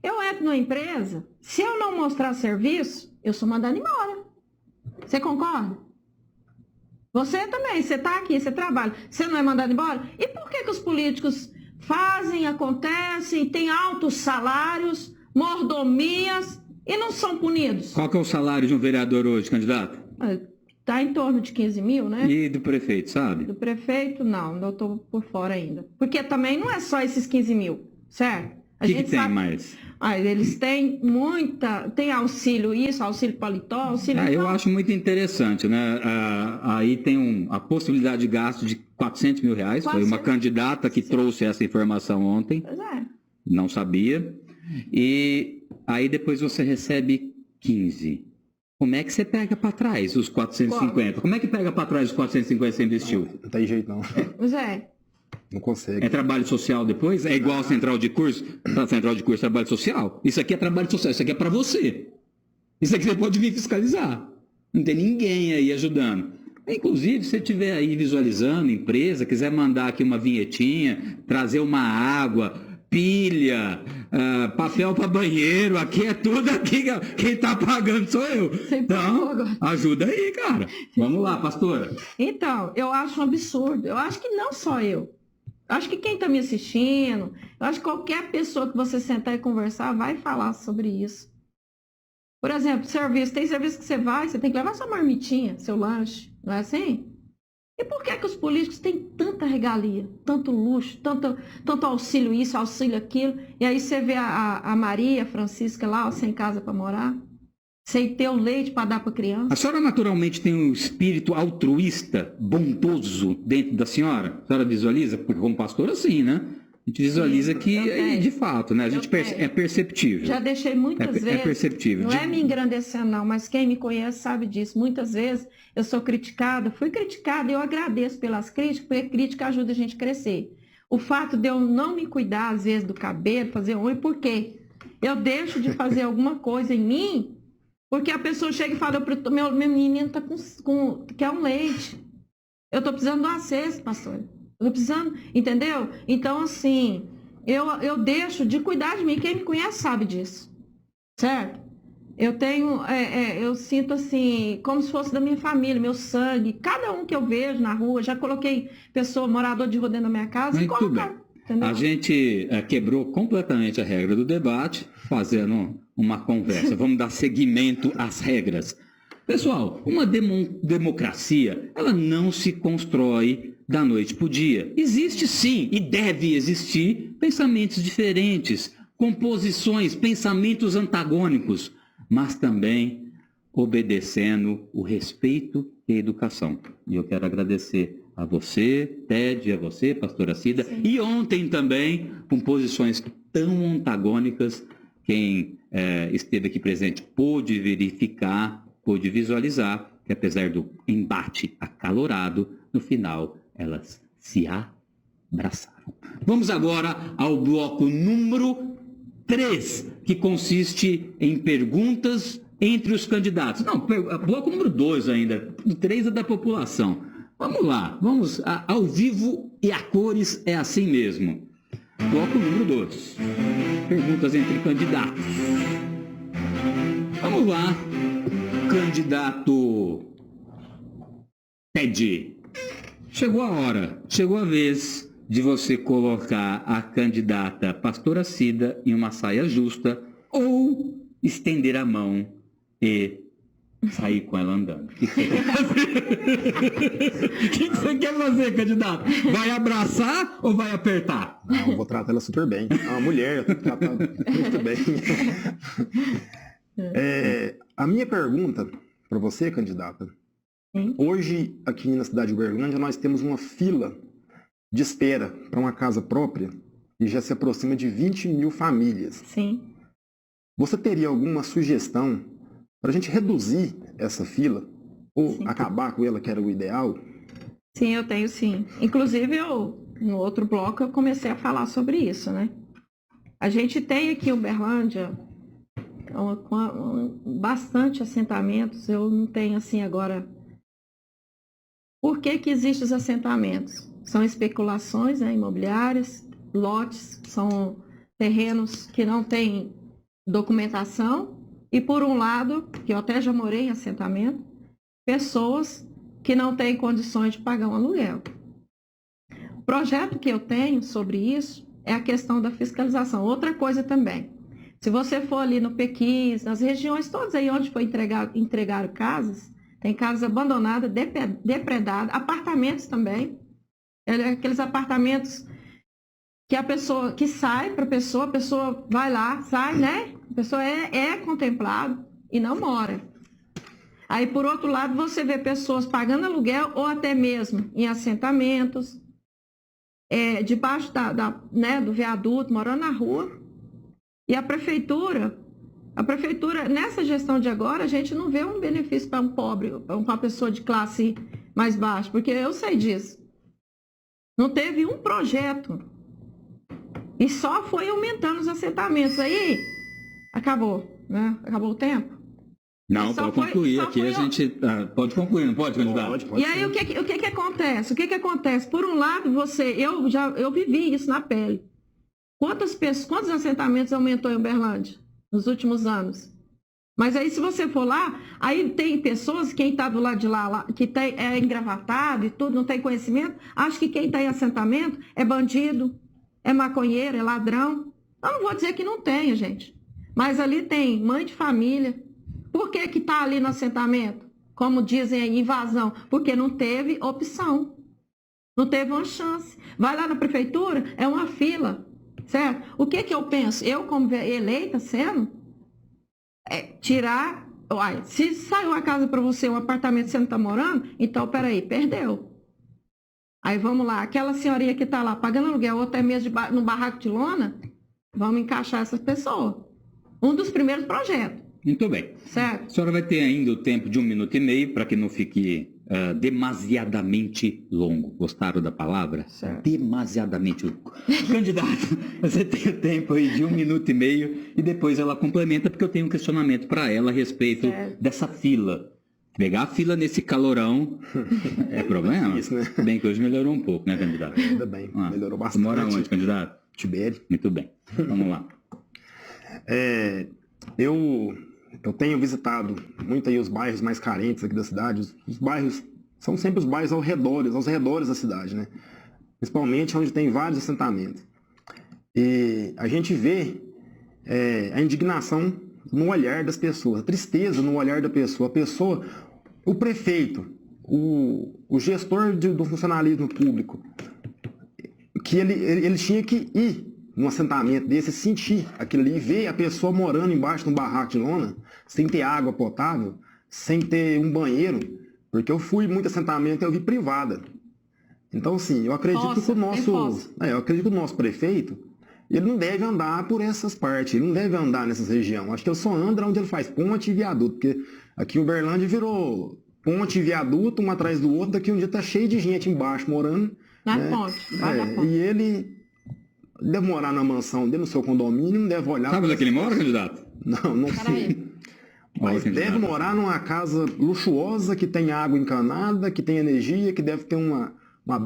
Eu entro numa empresa, se eu não mostrar serviço, eu sou mandada embora. Você concorda? Você também, você está aqui, você trabalha, você não é mandado embora? E por que os políticos fazem, acontecem, têm altos salários, mordomias e não são punidos? Qual que é o salário de um vereador hoje, candidato? Está em torno de 15 mil, né? E do prefeito, sabe? Do prefeito, não estou por fora ainda. Porque também não é só esses 15 mil, certo? O que tem mais? Eles têm tem auxílio isso, auxílio paletó, auxílio... Eu acho muito interessante, né? Aí tem a possibilidade de gasto de 400 mil reais. Foi uma candidata que trouxe essa informação ontem. Pois é. Não sabia. E aí depois você recebe 15. Como é que você pega para trás os 450? Como é que pega para trás os 450 que você investiu? Não tem jeito, não. Pois é. Não consegue. É trabalho social depois? É igual a central de curso? Central de curso é trabalho social? Isso aqui é trabalho social, isso aqui é para você. Isso aqui você pode vir fiscalizar. Não tem ninguém aí ajudando. Inclusive, se você estiver aí visualizando, empresa, quiser mandar aqui uma vinhetinha, trazer uma água, pilha, papel para banheiro, aqui é tudo aqui, quem está pagando sou eu. Então, ajuda aí, cara. Vamos lá, pastora. Então, eu acho um absurdo. Eu acho que não só eu. Acho que quem está me assistindo, eu acho que qualquer pessoa que você sentar e conversar vai falar sobre isso. Por exemplo, serviço. Tem serviço que você tem que levar sua marmitinha, seu lanche, não é assim? E por que os políticos têm tanta regalia, tanto luxo, tanto auxílio isso, auxílio aquilo, e aí você vê a Maria, a Francisca lá, sem casa para morar, sem ter o leite para dar para a criança? A senhora naturalmente tem um espírito altruísta, bondoso dentro da senhora? A senhora visualiza? Porque como pastora, sim, né? A gente visualiza que, de fato, né? A gente é perceptível. Já deixei muitas vezes. É perceptível. Não é me engrandecendo, não, mas quem me conhece sabe disso. Muitas vezes eu sou criticada, fui criticada e eu agradeço pelas críticas, porque crítica ajuda a gente a crescer. O fato de eu não me cuidar, às vezes, do cabelo, fazer unha, por quê? Eu deixo de fazer alguma coisa em mim, porque a pessoa chega e fala, meu menino está quer um leite. Eu estou precisando de uma cesta, pastor. Eu estou precisando, entendeu? Então, assim, eu deixo de cuidar de mim. Quem me conhece sabe disso, certo? Eu sinto assim, como se fosse da minha família, meu sangue. Cada um que eu vejo na rua, já coloquei morador de rua dentro da minha casa. Muito bem. A gente quebrou completamente a regra do debate, fazendo uma conversa. Vamos dar seguimento às regras. Pessoal, uma democracia, ela não se constrói da noite para o dia. Existe sim, e deve existir, pensamentos diferentes, composições, pensamentos antagônicos, mas também obedecendo o respeito e a educação. E eu quero agradecer a você, Ted, a você, pastora Cida, sim. E ontem também, com posições tão antagônicas, quem esteve aqui presente pôde verificar, pôde visualizar que apesar do embate acalorado, no final elas se abraçaram. Vamos agora ao bloco número 3, que consiste em perguntas entre os candidatos. Não, bloco número 2 ainda, o 3 é da população. Vamos lá, vamos ao vivo e a cores é assim mesmo. Bloco número 2, perguntas entre candidatos. Vamos lá. Candidato Ted, chegou a hora, chegou a vez de você colocar a candidata pastora Cida em uma saia justa ou estender a mão e sair com ela andando. O que você quer fazer, candidato? Vai abraçar ou vai apertar? Não, eu vou tratar ela super bem. É uma mulher, eu tenho que tratar muito bem. A minha pergunta para você, candidata, hoje aqui na cidade de Uberlândia nós temos uma fila de espera para uma casa própria e já se aproxima de 20 mil famílias. Sim. Você teria alguma sugestão para a gente reduzir essa fila ou acabar com ela, que era o ideal? Sim, eu tenho sim. Inclusive, no outro bloco, eu comecei a falar sobre isso, né? A gente tem aqui em Uberlândia bastante assentamentos. Eu não tenho assim agora... Por que existem os assentamentos? São especulações, né, imobiliárias, lotes, são terrenos que não têm documentação. E por um lado, que eu até já morei em assentamento, pessoas que não têm condições de pagar um aluguel. O projeto que eu tenho sobre isso é a questão da fiscalização. Outra coisa também, se você for ali no Pequis, nas regiões todas aí onde foi entregaram casas, tem casas abandonadas, depredadas, apartamentos também, aqueles apartamentos que a pessoa, que sai para a pessoa vai lá, sai, né? A pessoa é contemplada e não mora. Aí, por outro lado, você vê pessoas pagando aluguel ou até mesmo em assentamentos, debaixo do viaduto, morando na rua. E a prefeitura, nessa gestão de agora, a gente não vê um benefício para um pobre, para uma pessoa de classe mais baixa, porque eu sei disso. Não teve um projeto. E só foi aumentando os assentamentos. Aí, acabou, né? Acabou o tempo. Não, pode concluir. Aqui a gente... pode concluir, não pode, candidato? Pode. E aí, o que acontece? O que acontece? Por um lado, eu vivi isso na pele. Quantos assentamentos aumentou em Uberlândia nos últimos anos? Mas aí, se você for lá, aí tem pessoas, quem está do lado de lá que é engravatado e tudo, não tem conhecimento, acha que quem está em assentamento é bandido, é maconheiro, é ladrão. Eu não vou dizer que não tenha, gente. Mas ali tem mãe de família. Por que está ali no assentamento? Como dizem aí, invasão. Porque não teve opção. Não teve uma chance. Vai lá na prefeitura, é uma fila. Certo? O que eu penso? Eu, como eleita sendo, tirar... Olha, se saiu a casa para você, um apartamento que você não está morando, então, peraí, perdeu. Aí vamos lá, aquela senhorinha que está lá pagando aluguel, ou até mesmo no barraco de lona, vamos encaixar essas pessoas. Um dos primeiros projetos. Muito bem. Certo. A senhora vai ter ainda o tempo de 1 minuto e meio para que não fique demasiadamente longo. Gostaram da palavra? Certo. Demasiadamente longo. Candidato, você tem o tempo aí de 1 minuto e meio e depois ela complementa, porque eu tenho um questionamento para ela a respeito dessa fila. Pegar a fila nesse calorão é problema? Isso, né? Bem que hoje melhorou um pouco, né, candidato? Ainda bem, melhorou bastante. Mora onde, candidato? Tibério. Muito bem, vamos lá. Eu tenho visitado muito aí os bairros mais carentes aqui da cidade. Os bairros são sempre os bairros aos redores da cidade, né? Principalmente onde tem vários assentamentos. E a gente vê a indignação no olhar das pessoas, a tristeza no olhar da pessoa. O prefeito, o gestor do funcionalismo público, que ele tinha que ir num assentamento desse, sentir aquilo ali, ver a pessoa morando embaixo de um barraco de lona, sem ter água potável, sem ter um banheiro, porque eu fui em muito assentamento e eu vi privada. Então, assim, eu acredito que o nosso prefeito, ele não deve andar por essas partes, ele não deve andar nessas regiões. Acho que ele só anda onde ele faz ponte e viaduto, porque aqui em Uberlândia virou ponte e viaduto, um atrás do outro, daqui um dia tá cheio de gente embaixo morando. Na né? ponte, vai na ponte. E ele deve morar na mansão dele, no seu condomínio, não deve olhar... Sabe onde é que ele mora, candidato? Não sei. Mas deve morar numa casa luxuosa, que tem água encanada, que tem energia, que deve ter uma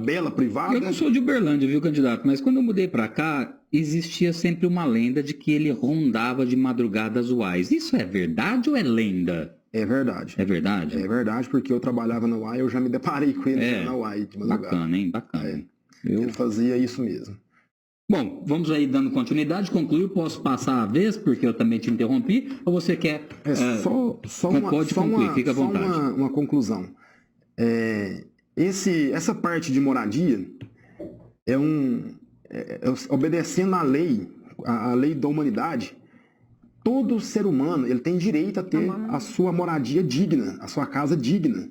bela privada. Eu não sou de Uberlândia, viu, candidato? Mas quando eu mudei para cá, existia sempre uma lenda de que ele rondava de madrugadas uais. Isso é verdade ou é lenda? É verdade. É verdade? É verdade, porque eu trabalhava na UAI, eu já me deparei com ele na UAI de madrugada. Bacana, hein? Bacana. Ele fazia isso mesmo. Bom, vamos aí dando continuidade, concluir, posso passar a vez, porque eu também te interrompi, ou você quer... pode concluir, fica à vontade. Só uma conclusão. Essa parte de moradia é obedecendo à lei da humanidade. Todo ser humano ele tem direito a ter a sua moradia digna, a sua casa digna.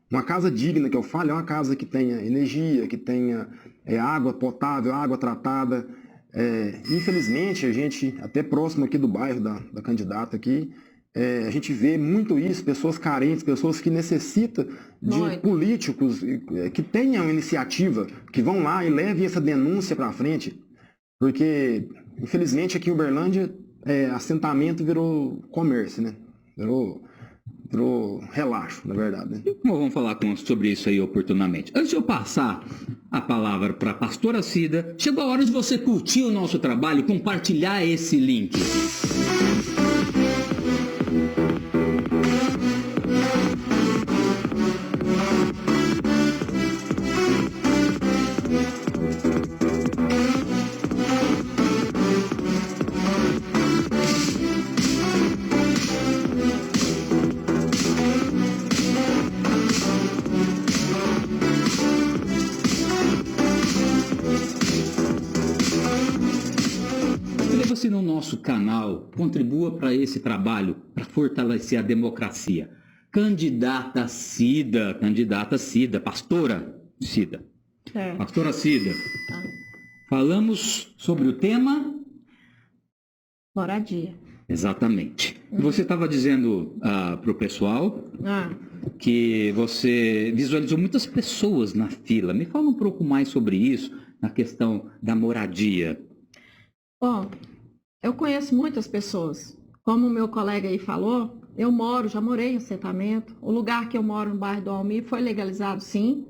Uma casa digna, que eu falo, é uma casa que tenha energia, que tenha água potável, água tratada. Infelizmente, a gente, até próximo aqui do bairro da candidata aqui, a gente vê muito isso, pessoas carentes, pessoas que necessitam de políticos que tenham iniciativa, que vão lá e levem essa denúncia para frente. Porque, infelizmente, aqui em Uberlândia, assentamento virou comércio, né? Virou relaxo, na verdade. Né? Vamos falar sobre isso aí oportunamente. Antes de eu passar a palavra para a pastora Cida, chegou a hora de você curtir o nosso trabalho e compartilhar esse link. Inscreva-se no nosso canal, contribua para esse trabalho, para fortalecer a democracia. Candidata Cida, pastora Cida. Pastora Cida, falamos sobre o tema... Moradia. Exatamente. Você estava dizendo para o pessoal que você visualizou muitas pessoas na fila. Me fala um pouco mais sobre isso, na questão da moradia. Bom, eu conheço muitas pessoas. Como o meu colega aí falou, já morei em assentamento. O lugar que eu moro, no bairro do Almir, foi legalizado, sim.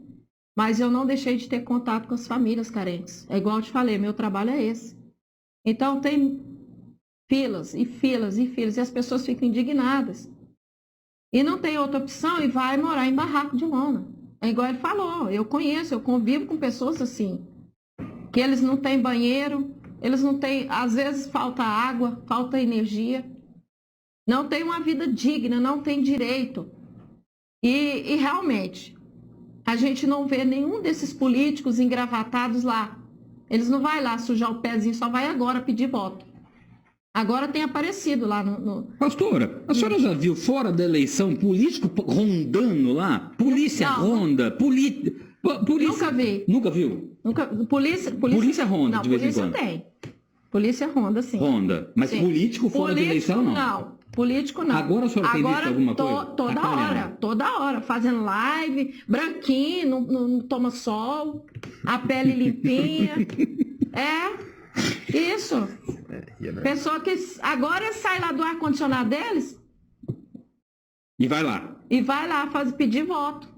Mas eu não deixei de ter contato com as famílias carentes. É igual eu te falei, meu trabalho é esse. Então, tem filas e filas e filas, e as pessoas ficam indignadas. E não tem outra opção e vai morar em barraco de lona. É igual ele falou, eu convivo com pessoas assim, que eles não têm banheiro, eles não têm, às vezes falta água, falta energia, não tem uma vida digna, não tem direito. E realmente, a gente não vê nenhum desses políticos engravatados lá. Eles não vão lá sujar o pezinho, só vai agora pedir voto. Agora tem aparecido lá no... Pastora, a senhora já viu fora da eleição político rondando lá? Polícia ronda, polícia... Nunca vi. Nunca viu? Polícia ronda, não, de vez em quando. Tem. Polícia ronda, sim. Ronda. Mas sim. Político fora da eleição, não? Não, político não. Agora a senhora tem visto alguma coisa? Toda hora. Fazendo live, branquinho, não toma sol, a pele limpinha. Isso. Pessoa que agora sai lá do ar-condicionado deles. E vai lá. Pedir voto.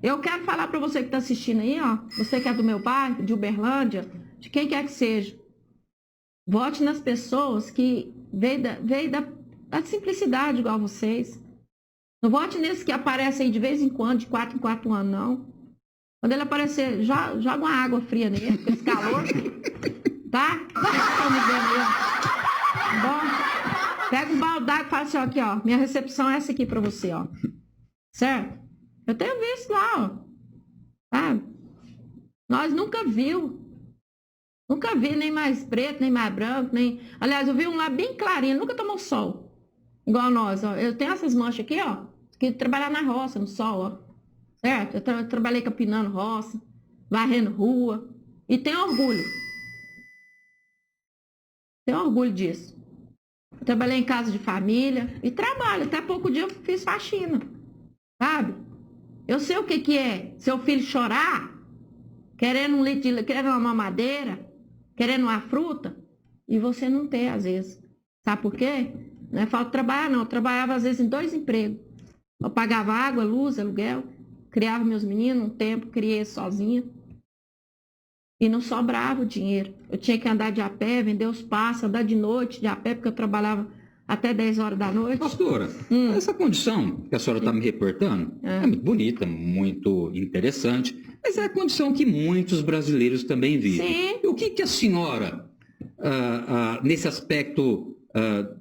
Eu quero falar para você que está assistindo aí, ó. Você que é do meu bairro, de Uberlândia, de quem quer que seja. Vote nas pessoas que veio da simplicidade igual vocês. Não vote nesses que aparecem aí de vez em quando, de 4 em 4 anos, não. Quando ele aparecer, joga uma água fria nele, com esse calor. Tá? Vocês estão me vendo aí, bom? Pega um balde d'água e fala assim, ó, aqui, ó. Minha recepção é essa aqui pra você, ó. Certo? Eu tenho visto lá, ó. Tá? Nós nunca vi nem mais preto, nem mais branco, nem... Aliás, eu vi um lá bem clarinho, nunca tomou sol. Igual nós, ó. Eu tenho essas manchas aqui, ó. Que trabalhar na roça, no sol, ó. Certo? Eu trabalhei capinando roça, varrendo rua. E tenho orgulho. Tenho orgulho disso. Eu trabalhei em casa de família e trabalho. Até pouco dia eu fiz faxina. Sabe? Eu sei o que é seu filho chorar, querendo querendo uma mamadeira, querendo uma fruta, e você não ter, às vezes. Sabe por quê? Não é falta de trabalhar, não. Eu trabalhava, às vezes, em 2 empregos. Eu pagava água, luz, aluguel, criava meus meninos um tempo, criei sozinha. E não sobrava o dinheiro. Eu tinha que andar de a pé, vender os passos, andar de noite de a pé, porque eu trabalhava até 10 horas da noite. Pastora, essa condição que a senhora está me reportando é muito bonita, muito interessante, mas é a condição que muitos brasileiros também vivem. Sim. E o que a senhora, nesse aspecto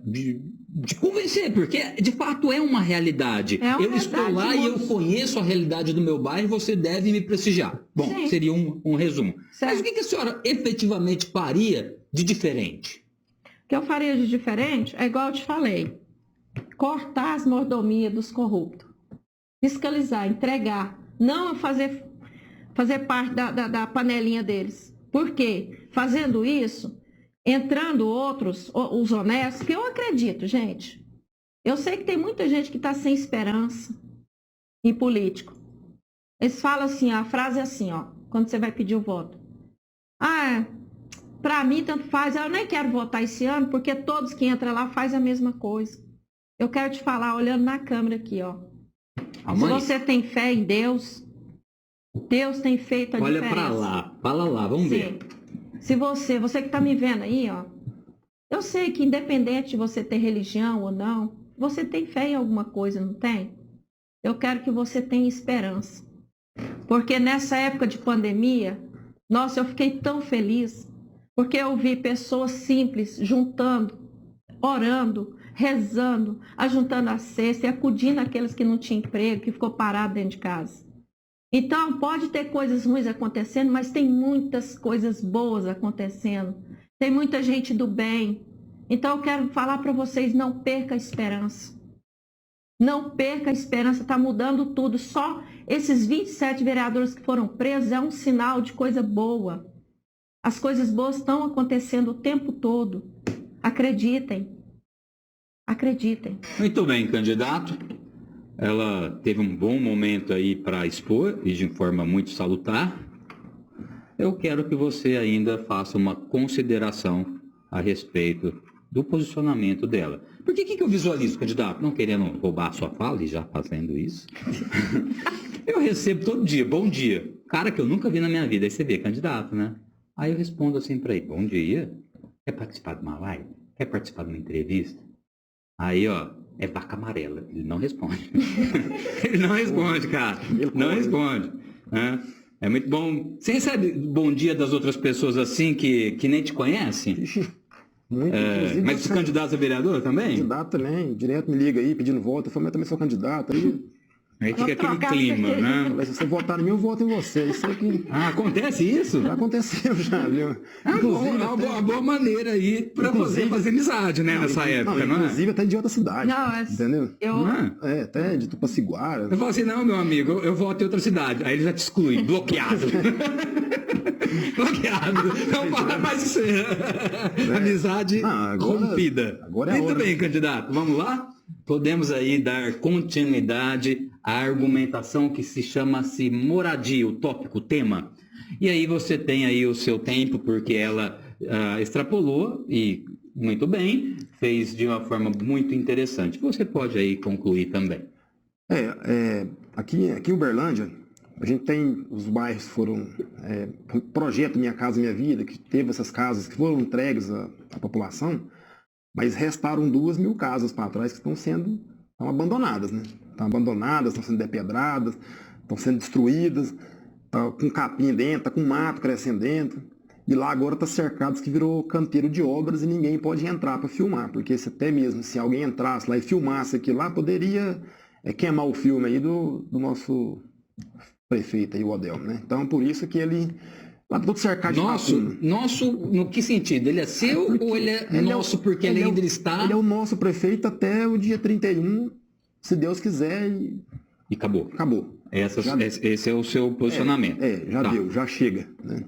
de convencer, porque de fato é uma realidade. Eu estou lá e eu conheço a realidade do meu bairro, você deve me prestigiar. Bom, sim, seria um resumo. Certo. Mas o que a senhora efetivamente faria de diferente? O que eu faria de diferente é igual eu te falei, cortar as mordomias dos corruptos, fiscalizar, entregar, não fazer parte da panelinha deles. Por quê? Fazendo isso, entrando outros, os honestos, que eu acredito, gente. Eu sei que tem muita gente que está sem esperança em político. Eles falam assim, a frase é assim, ó, quando você vai pedir o voto. Para mim, tanto faz, eu nem quero votar esse ano, porque todos que entram lá fazem a mesma coisa. Eu quero te falar, olhando na câmera aqui, ó. Se você tem fé em Deus, Deus tem feito a diferença. Olha para lá, fala lá, vamos ver. Se você que está me vendo aí, ó, eu sei que independente de você ter religião ou não, você tem fé em alguma coisa, não tem? Eu quero que você tenha esperança. Porque nessa época de pandemia, nossa, eu fiquei tão feliz, porque eu vi pessoas simples juntando, orando, rezando, ajuntando a cesta e acudindo aqueles que não tinham emprego, que ficou parado dentro de casa. Então, pode ter coisas ruins acontecendo, mas tem muitas coisas boas acontecendo. Tem muita gente do bem. Então, eu quero falar para vocês, não perca a esperança. Não perca a esperança, está mudando tudo. Só esses 27 vereadores que foram presos é um sinal de coisa boa. As coisas boas estão acontecendo o tempo todo. Acreditem. Acreditem. Muito bem, candidato. Ela teve um bom momento aí para expor e de forma muito salutar. Eu quero que você ainda faça uma consideração a respeito do posicionamento dela. Por que eu visualizo, candidato? Não querendo roubar a sua fala e já fazendo isso. Eu recebo todo dia, bom dia. Cara que eu nunca vi na minha vida. Aí você vê, candidato, né? Aí eu respondo assim para ele, bom dia. Quer participar de uma live? Quer participar de uma entrevista? Aí, ó, é vaca amarela. Ele não responde. Ele não responde, cara. Não responde. É muito bom. Você recebe bom dia das outras pessoas assim que nem te conhecem? Muito, mas os candidatos a vereador também? Candidato também. Direto me liga aí pedindo voto. Eu falo, mas eu também sou candidato. Aí fica aquele clima, né? Mas se você votar em mim, eu voto em você. Isso aqui... acontece isso? Já aconteceu, já, viu? É uma boa maneira aí para você fazer amizade, né, nessa época, não é? Inclusive até de outra cidade. Não, entendeu? Até de Tupaciguara. Eu falo assim, não, meu amigo, eu voto em outra cidade. Aí ele já te exclui, bloqueado. Bloqueado. Não fala mais isso aí. Amizade rompida. Agora é muito bem, candidato. Vamos lá? Podemos aí dar continuidade à argumentação que se chama-se moradia, o tópico, o tema. E aí você tem aí o seu tempo, porque ela extrapolou e muito bem, fez de uma forma muito interessante. Você pode aí concluir também. Aqui em Uberlândia, a gente tem os bairros que foram projeto Minha Casa Minha Vida, que teve essas casas que foram entregues à população, mas restaram 2.000 casas para trás que estão abandonadas, né? Estão abandonadas, estão sendo depedradas, estão sendo destruídas, tá com capim dentro, tá com mato crescendo dentro. E lá agora está cercado, que virou canteiro de obras e ninguém pode entrar para filmar, porque até mesmo se alguém entrasse lá e filmasse aquilo lá, poderia queimar o filme aí do nosso prefeito aí, o Odelmo, né? Então por isso que ele... Lá todo cercado de Nosso, no que sentido? Ele é seu ou ele é nosso porque ele ainda está... Ele é o nosso prefeito até o dia 31, se Deus quiser. E acabou. Acabou. Esse é o seu posicionamento. Já deu, já chega. Né?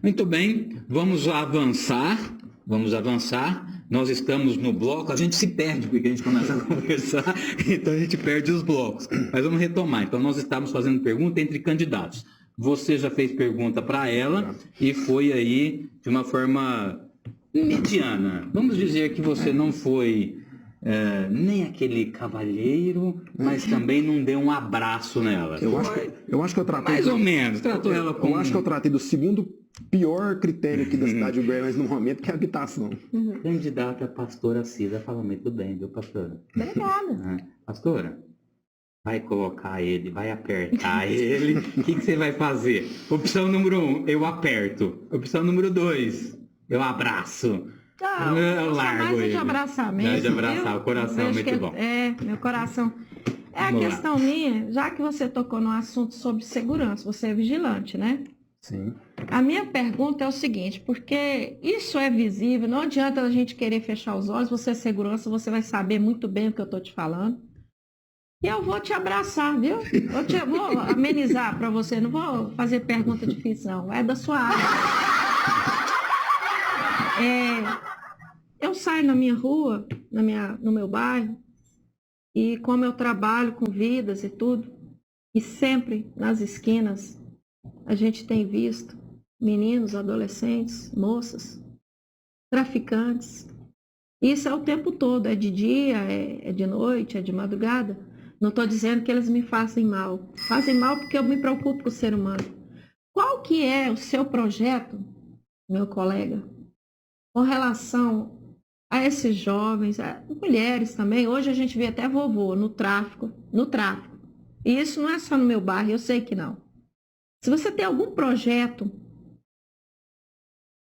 Muito bem, vamos avançar. Nós estamos no bloco, a gente se perde porque a gente começa a conversar, então a gente perde os blocos. Mas vamos retomar. Então nós estávamos fazendo pergunta entre candidatos. Você já fez pergunta para ela e foi aí de uma forma mediana. Vamos dizer que você não foi nem aquele cavalheiro, mas também não deu um abraço nela. Eu acho que eu tratei... Mais ou menos, tratou ela como... Eu acho que eu tratei do segundo pior critério aqui da cidade de Uberlândia no momento, que é a habitação. Candidata a pastora Cida fala muito bem, viu, pastora? Obrigada. Pastora, vai colocar ele, vai apertar ele. O que você vai fazer? Opção número 1, eu aperto. Opção número 2, eu abraço. Eu largo mais ele. de abraçar mesmo. De abraçar, o coração é muito bom. Meu coração. A questão minha, já que você tocou no assunto sobre segurança, você é vigilante, né? Sim. A minha pergunta é o seguinte, porque isso é visível, não adianta a gente querer fechar os olhos, você é segurança, você vai saber muito bem o que eu estou te falando. E eu vou te abraçar, viu? Vou amenizar para você, não vou fazer pergunta difícil, não. É da sua área. Eu saio na minha rua, no meu bairro, e como eu trabalho com vidas e tudo, e sempre nas esquinas a gente tem visto meninos, adolescentes, moças, traficantes. Isso é o tempo todo, é de dia, é de noite, é de madrugada. Não estou dizendo que eles me fazem mal. Fazem mal porque eu me preocupo com o ser humano. Qual que é o seu projeto, meu colega, com relação a esses jovens, a mulheres também? Hoje a gente vê até vovô no tráfico. E isso não é só no meu bairro, eu sei que não. Se você tem algum projeto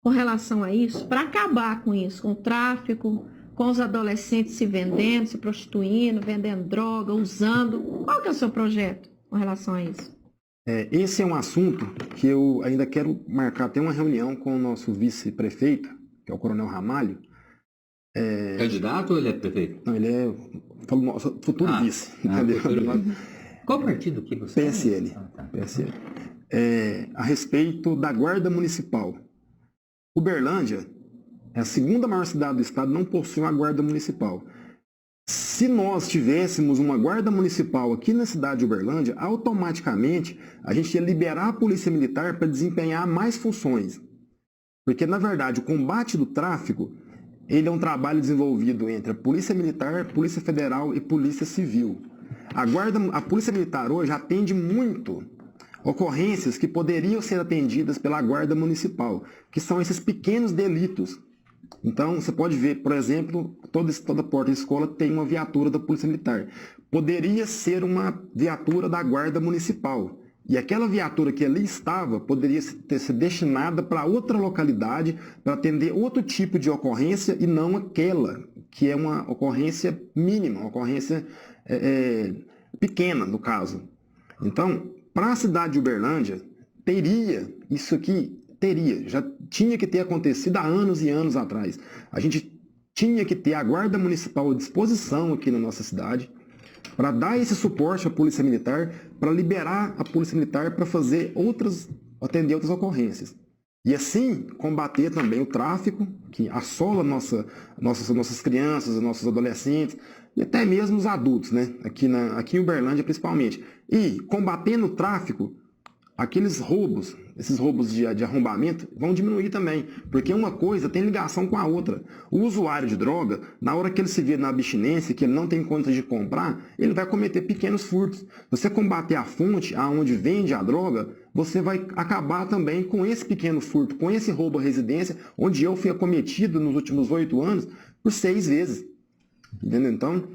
com relação a isso, para acabar com isso, com o tráfico, com os adolescentes se vendendo, se prostituindo, vendendo droga, usando, qual que é o seu projeto com relação a isso? Esse é um assunto que eu ainda quero marcar até uma reunião com o nosso vice-prefeito, que é o Coronel Ramalho. Candidato ou ele é prefeito? Não, ele é futuro vice. Entendeu? Qual partido que você PSL. PSL. A respeito da Guarda Municipal. Uberlândia é a segunda maior cidade do estado, não possui uma Guarda Municipal. Se nós tivéssemos uma Guarda Municipal aqui na cidade de Uberlândia, automaticamente a gente ia liberar a Polícia Militar para desempenhar mais funções. Porque, na verdade, o combate do tráfico, ele é um trabalho desenvolvido entre a Polícia Militar, Polícia Federal e Polícia Civil. A Polícia Militar hoje atende muito ocorrências que poderiam ser atendidas pela Guarda Municipal, que são esses pequenos delitos. Então, você pode ver, por exemplo, toda porta de escola tem uma viatura da Polícia Militar. Poderia ser uma viatura da Guarda Municipal. E aquela viatura que ali estava poderia ter sido destinada para outra localidade, para atender outro tipo de ocorrência e não aquela, que é uma ocorrência mínima, uma ocorrência pequena, no caso. Então, para a cidade de Uberlândia, já tinha que ter acontecido há anos e anos atrás. A gente tinha que ter a Guarda Municipal à disposição aqui na nossa cidade, para dar esse suporte à Polícia Militar, para liberar a Polícia Militar para atender outras ocorrências. E assim, combater também o tráfico, que assola nossas crianças, nossos adolescentes, e até mesmo os adultos, né? Aqui em Uberlândia principalmente. E combatendo o tráfico, esses roubos de arrombamento vão diminuir também, porque uma coisa tem ligação com a outra. O usuário de droga, na hora que ele se vê na abstinência, que ele não tem conta de comprar, ele vai cometer pequenos furtos. Você combater a fonte aonde vende a droga, você vai acabar também com esse pequeno furto, com esse roubo à residência, onde eu fui acometido nos últimos 8 anos por 6 vezes. Entendeu? Então,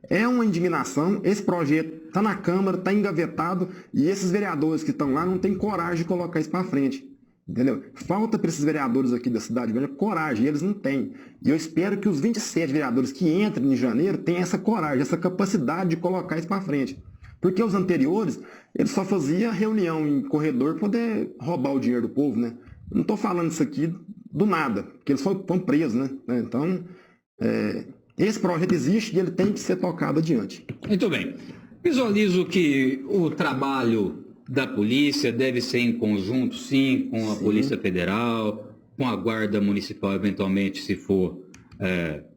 é uma indignação. Esse projeto está na Câmara, está engavetado, e esses vereadores que estão lá não têm coragem de colocar isso para frente. Entendeu? Falta para esses vereadores aqui da cidade grande coragem, e eles não têm. E eu espero que os 27 vereadores que entrem em janeiro tenham essa coragem, essa capacidade de colocar isso para frente. Porque os anteriores, eles só faziam reunião em corredor para poder roubar o dinheiro do povo, né? Eu não estou falando isso aqui do nada, porque eles foram presos, né? Então, esse projeto existe e ele tem que ser tocado adiante. Muito bem. Visualizo que o trabalho da polícia deve ser em conjunto, sim, com a Polícia Federal, com a Guarda Municipal, eventualmente, se for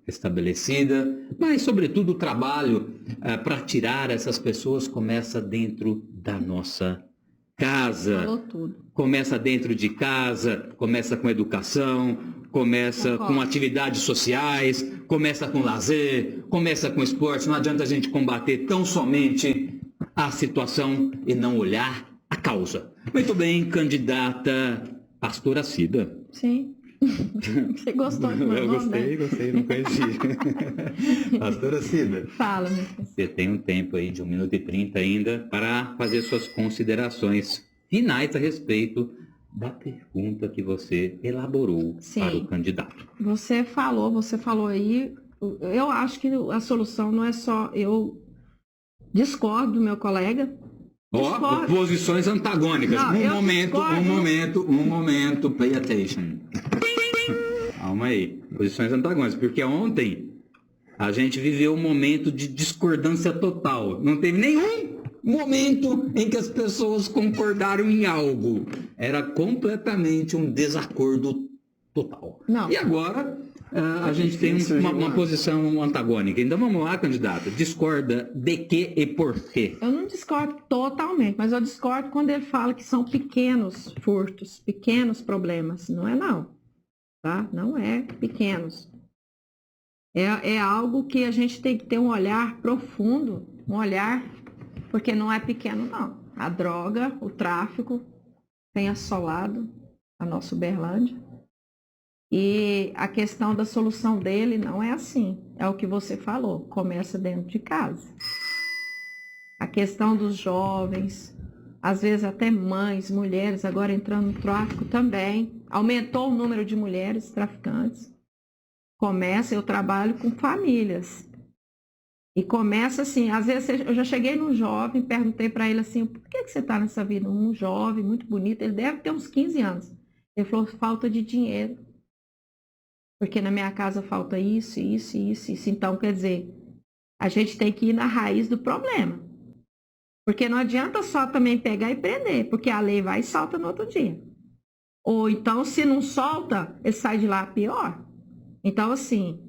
estabelecida, mas, sobretudo, o trabalho para tirar essas pessoas começa dentro da nossa casa, Falou tudo. começa dentro de casa, começa com educação, começa com atividades sociais, começa com lazer, começa com esporte. Não adianta a gente combater tão somente a situação e não olhar a causa. Muito bem, candidata pastora Cida. Sim. Você gostou do meu nome, né? Gostei, não conheci. Pastora Cida. Fala, meu filho. Você tem um tempo aí de 1 minuto e 30 ainda para fazer suas considerações finais a respeito da pergunta que você elaborou para o candidato. Você falou aí, eu acho que a solução não é só, eu discordo do meu colega. Ó, posições antagônicas. Não, Um momento, pay attention. Calma aí, posições antagônicas, porque ontem a gente viveu um momento de discordância total. Não teve nenhum momento em que as pessoas concordaram em algo. Era completamente um desacordo total. Não. E agora a gente tem uma posição antagônica. Então vamos lá, candidato. Discorda de que e por quê? Eu não discordo totalmente, mas eu discordo quando ele fala que são pequenos furtos, pequenos problemas. Não é não. Tá? Não é pequenos. É algo que a gente tem que ter um olhar profundo, um olhar, porque não é pequeno não. A droga, o tráfico tem assolado a nossa Uberlândia. E a questão da solução dele não é assim. É o que você falou, começa dentro de casa. A questão dos jovens, às vezes até mães, mulheres, agora entrando no tráfico também. Aumentou o número de mulheres traficantes. Eu trabalho com famílias. E começa assim, às vezes eu já cheguei num jovem, perguntei para ele assim, por que você está nessa vida? Um jovem muito bonito, ele deve ter uns 15 anos. Ele falou, falta de dinheiro. Porque na minha casa falta isso. Então, quer dizer, a gente tem que ir na raiz do problema. Porque não adianta só também pegar e prender, porque a lei vai e solta no outro dia. Ou então, se não solta, ele sai de lá pior. Então, assim,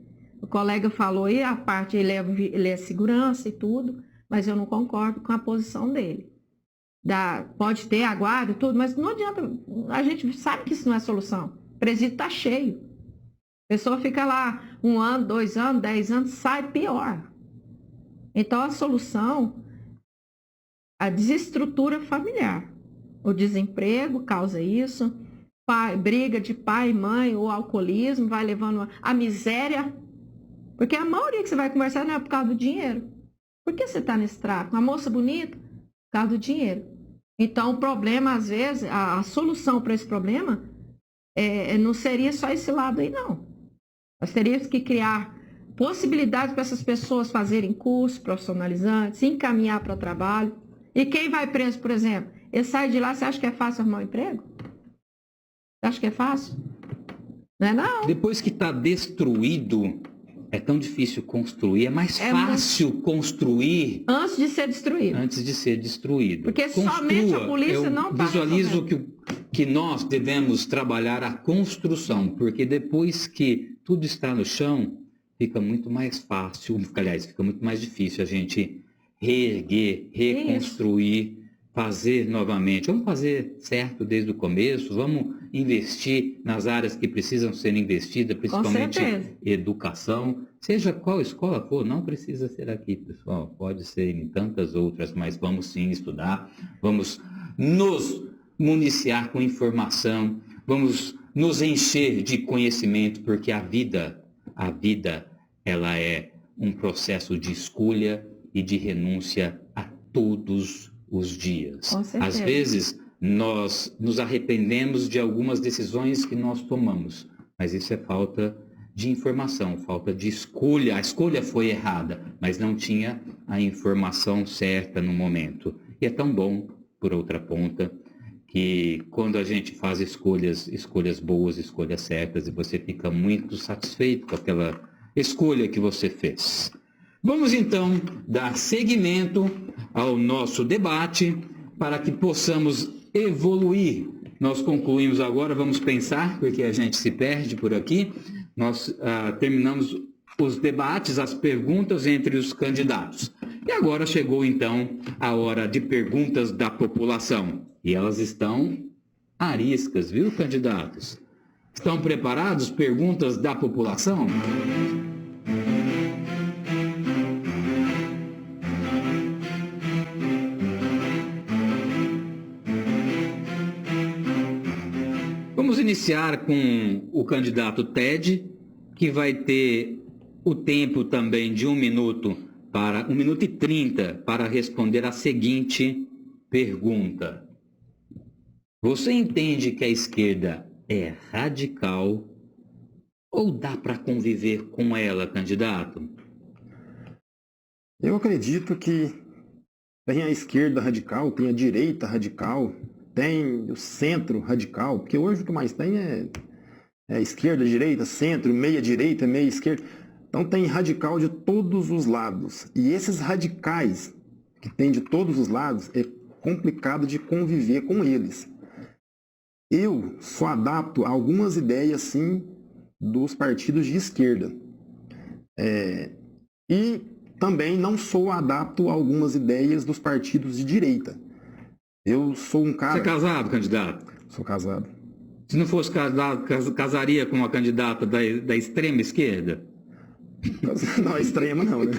o colega falou aí, a parte, ele é segurança e tudo, mas eu não concordo com a posição dele. Pode ter a guarda e tudo, mas não adianta, a gente sabe que isso não é solução. O presídio está cheio. A pessoa fica lá 1 ano, 2 anos, 10 anos, sai pior. Então, a solução, a desestrutura familiar. O desemprego causa isso, briga de pai e mãe, o alcoolismo vai levando a miséria. Porque a maioria que você vai conversar não é por causa do dinheiro. Por que você está nesse tráfico? Uma moça bonita? Por causa do dinheiro. Então, o problema, às vezes, a solução para esse problema não seria só esse lado aí, não. Nós teríamos que criar possibilidades para essas pessoas fazerem cursos profissionalizantes, se encaminhar para o trabalho. E quem vai preso, por exemplo, ele sai de lá, você acha que é fácil arrumar um emprego? Você acha que é fácil? Não é não. Depois que está destruído, é tão difícil construir. É mais fácil construir... Antes de ser destruído. Antes de ser destruído. Porque somente a polícia não está... Visualizo que nós devemos trabalhar a construção, porque depois que tudo está no chão, fica muito mais fácil, aliás, fica muito mais difícil a gente reerguer, reconstruir, fazer novamente. Vamos fazer certo desde o começo, vamos investir nas áreas que precisam ser investidas, principalmente educação, seja qual escola for, não precisa ser aqui, pessoal, pode ser em tantas outras, mas vamos sim estudar, vamos nos municiar com informação, vamos nos encher de conhecimento, porque a vida, ela é um processo de escolha e de renúncia a todos os dias. Às vezes, nós nos arrependemos de algumas decisões que nós tomamos, mas isso é falta de informação, falta de escolha. A escolha foi errada, mas não tinha a informação certa no momento. E é tão bom, por outra ponta, que quando a gente faz escolhas boas, escolhas certas, e você fica muito satisfeito com aquela escolha que você fez. Vamos então dar seguimento ao nosso debate para que possamos evoluir. Nós concluímos agora, vamos pensar, porque a gente se perde por aqui. Nós terminamos os debates, as perguntas entre os candidatos. E agora chegou então a hora de perguntas da população. E elas estão ariscas, viu, candidatos? Estão preparados? Perguntas da população? Vamos iniciar com o candidato Ted, que vai ter o tempo também de 1 minuto para 1 minuto e 30 para responder a seguinte pergunta. Você entende que a esquerda é radical ou dá para conviver com ela, candidato? Eu acredito que tem a esquerda radical, tem a direita radical, tem o centro radical, porque hoje o que mais tem é esquerda, direita, centro, meia direita, meia esquerda. Então tem radical de todos os lados. E esses radicais que tem de todos os lados, é complicado de conviver com eles. Eu só adapto algumas ideias, sim, dos partidos de esquerda. E também não sou adapto a algumas ideias dos partidos de direita. Eu sou um cara... Você é casado, candidato? Sou casado. Se não fosse casado, casaria com uma candidata da extrema esquerda? Não, a extrema não, né?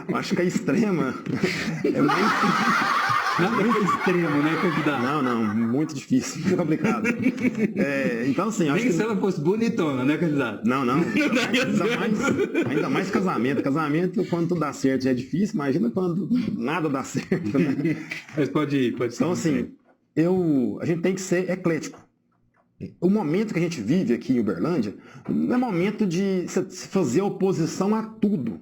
Eu acho que a extrema é muito extremo, né, candidato? Não, muito difícil, muito complicado. Então, assim, acho Nem se ela fosse bonitona, né, candidato? Não. Ainda mais casamento. Casamento, quando tudo dá certo, já é difícil. Imagina quando nada dá certo, né? Mas pode ir. Então, assim, a gente tem que ser eclético. O momento que a gente vive aqui em Uberlândia não é momento de se fazer oposição a tudo.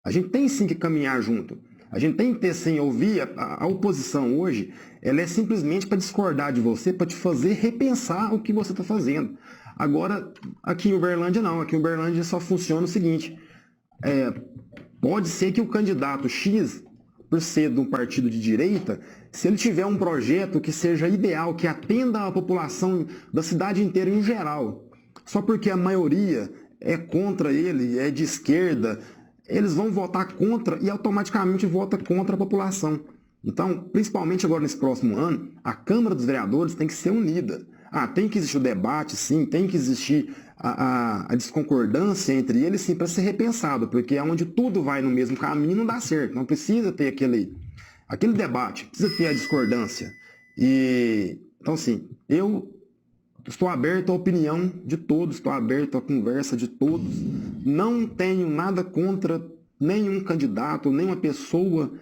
A gente tem sim que caminhar junto. A gente tem que ter sim, ouvir a oposição hoje, ela é simplesmente para discordar de você, para te fazer repensar o que você está fazendo. Agora, aqui em Uberlândia não. Aqui em Uberlândia só funciona o seguinte. Pode ser que o candidato X, por ser de um partido de direita, se ele tiver um projeto que seja ideal, que atenda a população da cidade inteira em geral, só porque a maioria é contra ele, é de esquerda, eles vão votar contra e automaticamente vota contra a população. Então, principalmente agora nesse próximo ano, a Câmara dos Vereadores tem que ser unida. Tem que existir o debate, sim, tem que existir a desconcordância entre eles, sim, para ser repensado, porque é onde tudo vai no mesmo caminho não dá certo, não precisa ter aquele debate, precisa ter a discordância. Então, assim, eu estou aberto à opinião de todos, estou aberto à conversa de todos, não tenho nada contra nenhum candidato, nenhuma pessoa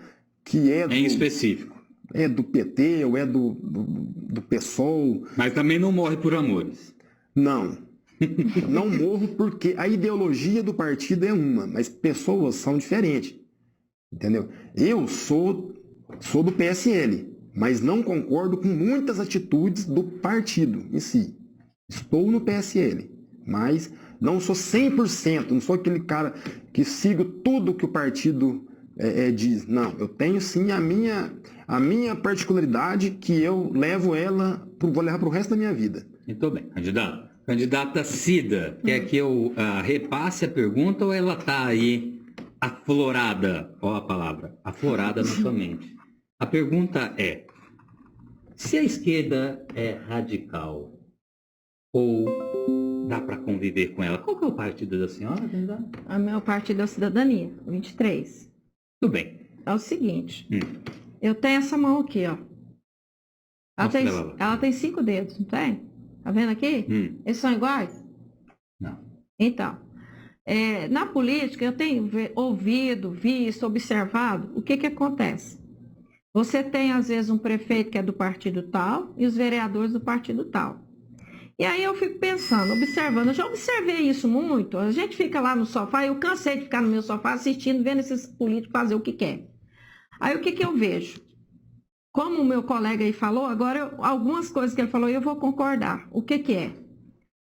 que em específico. É do PT ou é do PSOL. Mas também não morre por amores. Não. Não morro porque a ideologia do partido é uma, mas pessoas são diferentes. Entendeu? Eu sou do PSL, mas não concordo com muitas atitudes do partido em si. Estou no PSL, mas não sou 100%, não sou aquele cara que sigo tudo que o partido diz. Não, eu tenho sim a minha particularidade que eu vou levar para o resto da minha vida. Muito bem, candidato. Candidata Cida, quer que eu repasse a pergunta ou ela está aí aflorada? Olha a palavra, aflorada na sua mente. A pergunta é, se a esquerda é radical ou dá para conviver com ela, qual que é o partido da senhora, candidata? O meu partido é a Cidadania, 23. Tudo bem. É o seguinte, eu tenho essa mão aqui, ó. Ela tem 5 dedos, não tem? Tá vendo aqui? Eles são iguais? Não. Então, na política eu tenho ouvido, visto, observado o que acontece. Você tem, às vezes, um prefeito que é do partido tal e os vereadores do partido tal. E aí eu fico pensando, observando, eu já observei isso muito, a gente fica lá no sofá, eu cansei de ficar no meu sofá assistindo, vendo esses políticos fazer o que quer. Aí o que eu vejo? Como o meu colega aí falou, agora algumas coisas que ele falou eu vou concordar. O que é?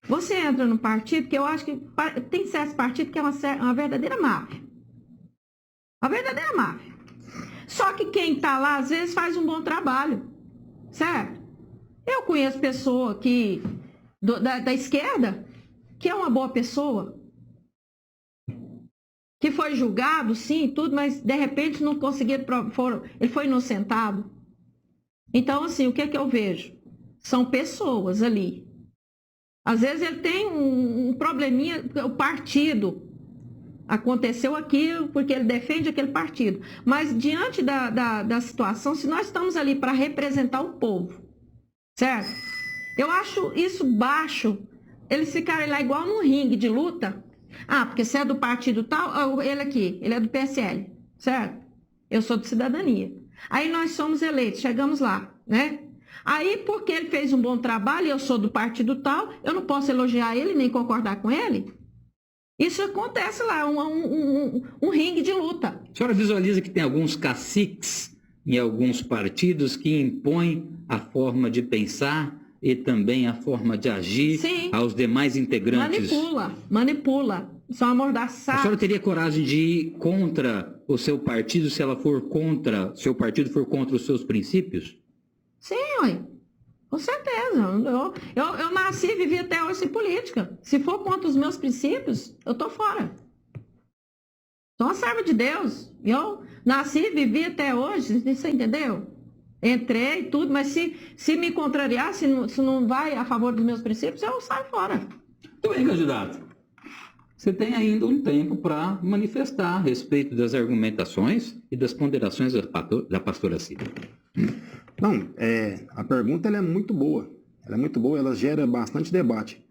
Você entra no partido, que eu acho que tem certos partidos que é uma verdadeira máfia. Uma verdadeira máfia. Só que quem está lá, às vezes, faz um bom trabalho. Certo? Eu conheço pessoa da esquerda, que é uma boa pessoa, que foi julgado, sim, tudo, mas de repente não conseguiram, ele foi inocentado. Então, assim, o que é que eu vejo? São pessoas ali. Às vezes ele tem um probleminha, o partido aconteceu aquilo porque ele defende aquele partido. Mas diante da situação, se nós estamos ali para representar o povo, certo? Eu acho isso baixo, eles ficarem lá igual num ringue de luta. Ah, porque você é do partido tal, ele aqui, ele é do PSL, certo? Eu sou de Cidadania. Aí nós somos eleitos, chegamos lá, né? Aí, porque ele fez um bom trabalho, eu sou do partido tal, eu não posso elogiar ele nem concordar com ele? Isso acontece lá, um ringue de luta. A senhora visualiza que tem alguns caciques em alguns partidos que impõem a forma de pensar e também a forma de agir Sim. aos demais integrantes? Manipula. São amordaçados. A senhora teria coragem de ir contra o seu partido se ela for contra, seu partido for contra os seus princípios? Sim, ué. Com certeza. Eu nasci e vivi até hoje sem política. Se for contra os meus princípios, eu tô fora. Sou uma serva de Deus. Eu nasci e vivi até hoje, você entendeu? Entrei e tudo, mas se me contrariar, se não vai a favor dos meus princípios, eu saio fora. Muito bem, candidato. Você tem ainda um tempo para manifestar a respeito das argumentações e das ponderações da pastora Cida. Não, a pergunta ela é muito boa. Ela é muito boa, ela gera bastante debate.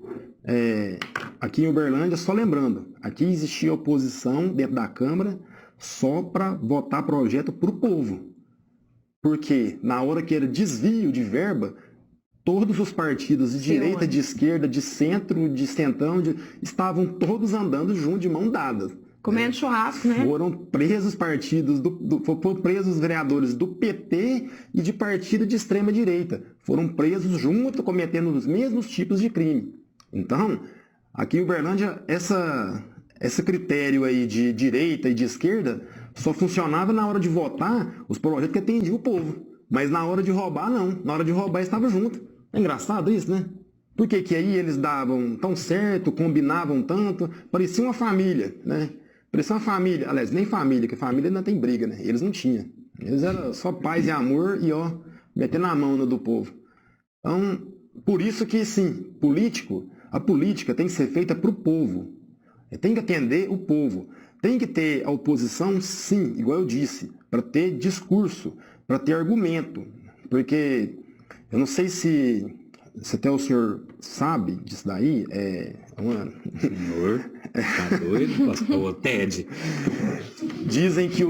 Aqui em Uberlândia, só lembrando, aqui existia oposição dentro da Câmara só para votar projeto para o povo. Porque na hora que era desvio de verba, todos os partidos de direita, de esquerda, de centro, de centrão, estavam todos andando juntos, de mão dada. Comendo churrasco, né? Foram presos partidos, foram presos vereadores do PT e de partido de extrema direita. Foram presos junto, cometendo os mesmos tipos de crime. Então, aqui em Uberlândia, esse critério aí de direita e de esquerda só funcionava na hora de votar os projetos que atendiam o povo. Mas na hora de roubar, não. Na hora de roubar, estava junto. É engraçado isso, né? Por que aí eles davam tão certo, combinavam tanto? Parecia uma família, né? Parecia uma família. Aliás, nem família, porque família ainda tem briga, né? Eles não tinham. Eles eram só paz e amor e, ó, metendo a mão no do povo. Então, por isso que, sim, a política tem que ser feita para o povo. Tem que atender o povo. Tem que ter a oposição, sim, igual eu disse, para ter discurso, para ter argumento. Porque eu não sei se até o senhor sabe disso daí. Senhor, tá doido, pastor Ted? Dizem que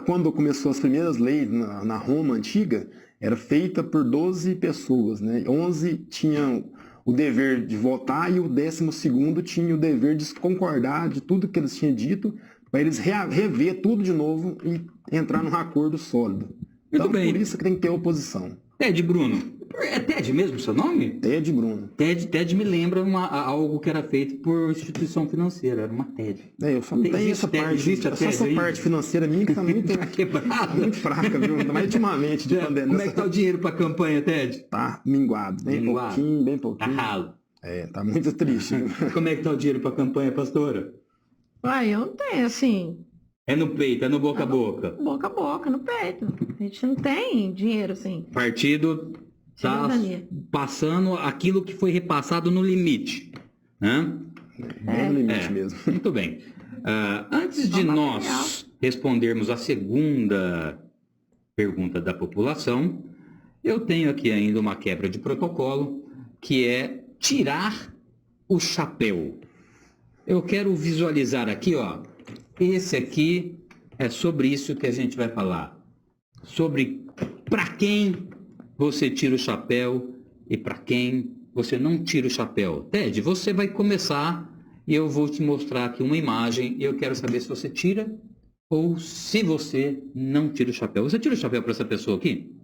quando começou as primeiras leis na Roma antiga, era feita por 12 pessoas, né? 11 tinham o dever de votar e o 12º tinha o dever de concordar de tudo que eles tinham dito, para eles rever tudo de novo e entrar num acordo sólido. Então, bem. Por isso que tem que ter oposição. Ted Bruno. É Ted mesmo o seu nome? Ted Bruno. Ted me lembra algo que era feito por instituição financeira, era uma TED. Eu só não tenho essa parte. Essa parte financeira minha que está muito quebrada. Muito fraca, viu? Ainda mais ultimamente de pandemia. Como é que tá o dinheiro para a campanha, Ted? Tá minguado, bem pouquinho. Tá ralo. Tá muito triste. Como é que tá o dinheiro para a campanha, pastora? Eu não tenho, assim. É no peito, é no boca a boca? Boca a boca, no peito. A gente não tem dinheiro, assim. Partido está passando aquilo que foi repassado no limite. Né? No limite mesmo. Muito bem. Antes de nós respondermos a segunda pergunta da população, eu tenho aqui ainda uma quebra de protocolo, que é tirar o chapéu. Eu quero visualizar aqui, ó. Esse aqui é sobre isso que a gente vai falar. Sobre para quem você tira o chapéu e para quem você não tira o chapéu. Ted, você vai começar e eu vou te mostrar aqui uma imagem e eu quero saber se você tira ou se você não tira o chapéu. Você tira o chapéu para essa pessoa aqui?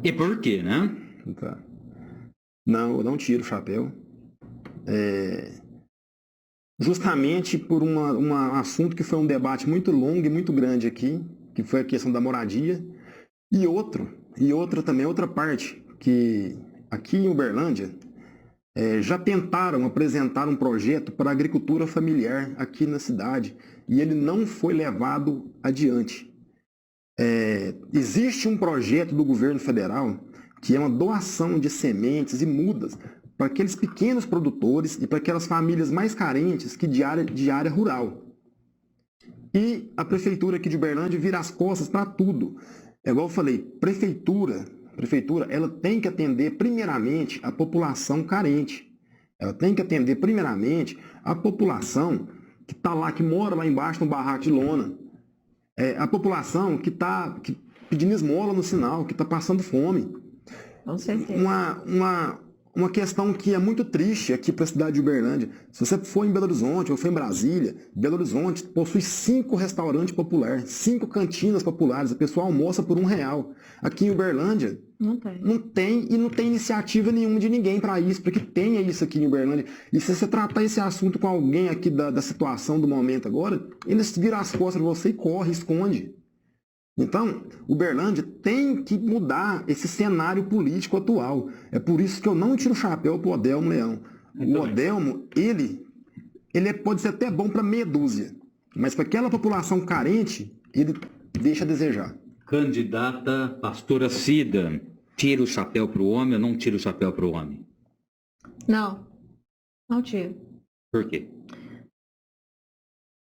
E por quê, né? Tá. Não, eu não tiro o chapéu. Justamente por um assunto que foi um debate muito longo e muito grande aqui, que foi a questão da moradia, e outra também, outra parte, que aqui em Uberlândia já tentaram apresentar um projeto para a agricultura familiar aqui na cidade, e ele não foi levado adiante. existe um projeto do governo federal que é uma doação de sementes e mudas para aqueles pequenos produtores e para aquelas famílias mais carentes que de área rural. E a prefeitura aqui de Uberlândia vira as costas para tudo. É igual eu falei, prefeitura, ela tem que atender primeiramente a população carente. Ela tem que atender primeiramente a população que está lá, que mora lá embaixo no barraco de lona. A população que está pedindo esmola no sinal, que está passando fome. Com certeza. Uma questão que é muito triste aqui para a cidade de Uberlândia. Se você for em Belo Horizonte ou for em Brasília, Belo Horizonte possui 5 restaurantes populares, 5 cantinas populares. A pessoa almoça por R$1. Aqui em Uberlândia, não tem iniciativa nenhuma de ninguém para isso, para que tenha isso aqui em Uberlândia. E se você tratar esse assunto com alguém aqui da situação do momento agora, eles viram as costas de você e corre, esconde. Então, Uberlândia tem que mudar esse cenário político atual. É por isso que eu não tiro o chapéu para o Odelmo Leão. O Odelmo, ele pode ser até bom para meia dúzia, mas para aquela população carente, ele deixa a desejar. Candidata pastora Cida, tira o chapéu para o homem ou não tira o chapéu para o homem? Não tiro. Por quê?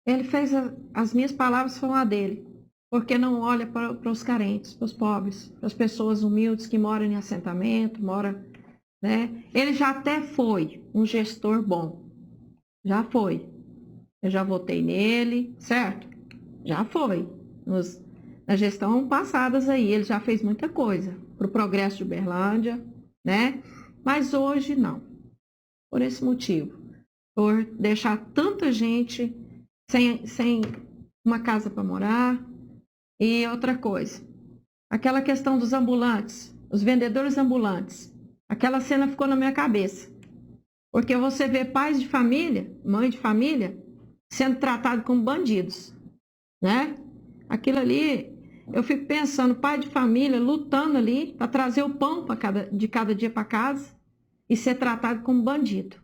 Ele fez, as minhas palavras foram a dele. Porque não olha para os carentes, para os pobres, para as pessoas humildes que moram em assentamento, né? Ele já até foi um gestor bom. Já foi. Eu já votei nele, certo? Já foi. Na gestão passadas aí, ele já fez muita coisa para o progresso de Uberlândia, né? Mas hoje não. Por esse motivo. Por deixar tanta gente sem uma casa para morar. E outra coisa, aquela questão dos ambulantes, os vendedores ambulantes, aquela cena ficou na minha cabeça. Porque você vê pais de família, mãe de família, sendo tratados como bandidos, né? Aquilo ali, eu fico pensando, pai de família lutando ali para trazer o pão de cada dia para casa e ser tratado como bandido.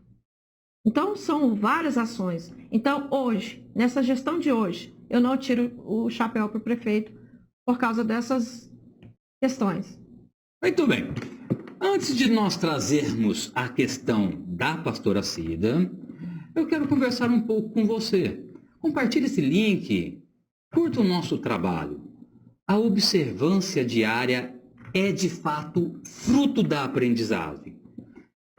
Então, são várias ações. Então, hoje, nessa gestão de hoje, eu não tiro o chapéu para o prefeito por causa dessas questões. Muito bem. Antes de nós trazermos a questão da pastora Cida, eu quero conversar um pouco com você. Compartilhe esse link, curta o nosso trabalho. A observância diária é, de fato, fruto da aprendizagem.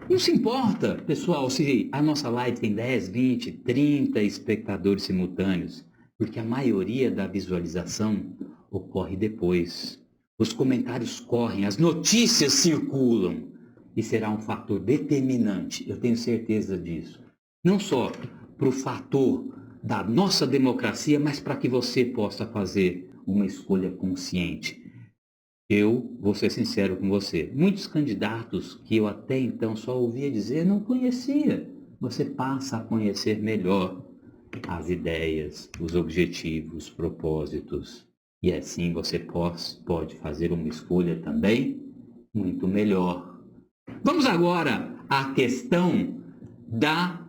Não se importa, pessoal, se a nossa live tem 10, 20, 30 espectadores simultâneos, porque a maioria da visualização ocorre depois. Os comentários correm, as notícias circulam e será um fator determinante, eu tenho certeza disso. Não só para o fator da nossa democracia, mas para que você possa fazer uma escolha consciente. Eu vou ser sincero com você, muitos candidatos que eu até então só ouvia dizer, não conhecia. Você passa a conhecer melhor as ideias, os objetivos, os propósitos. E assim você pode fazer uma escolha também muito melhor. Vamos agora à questão da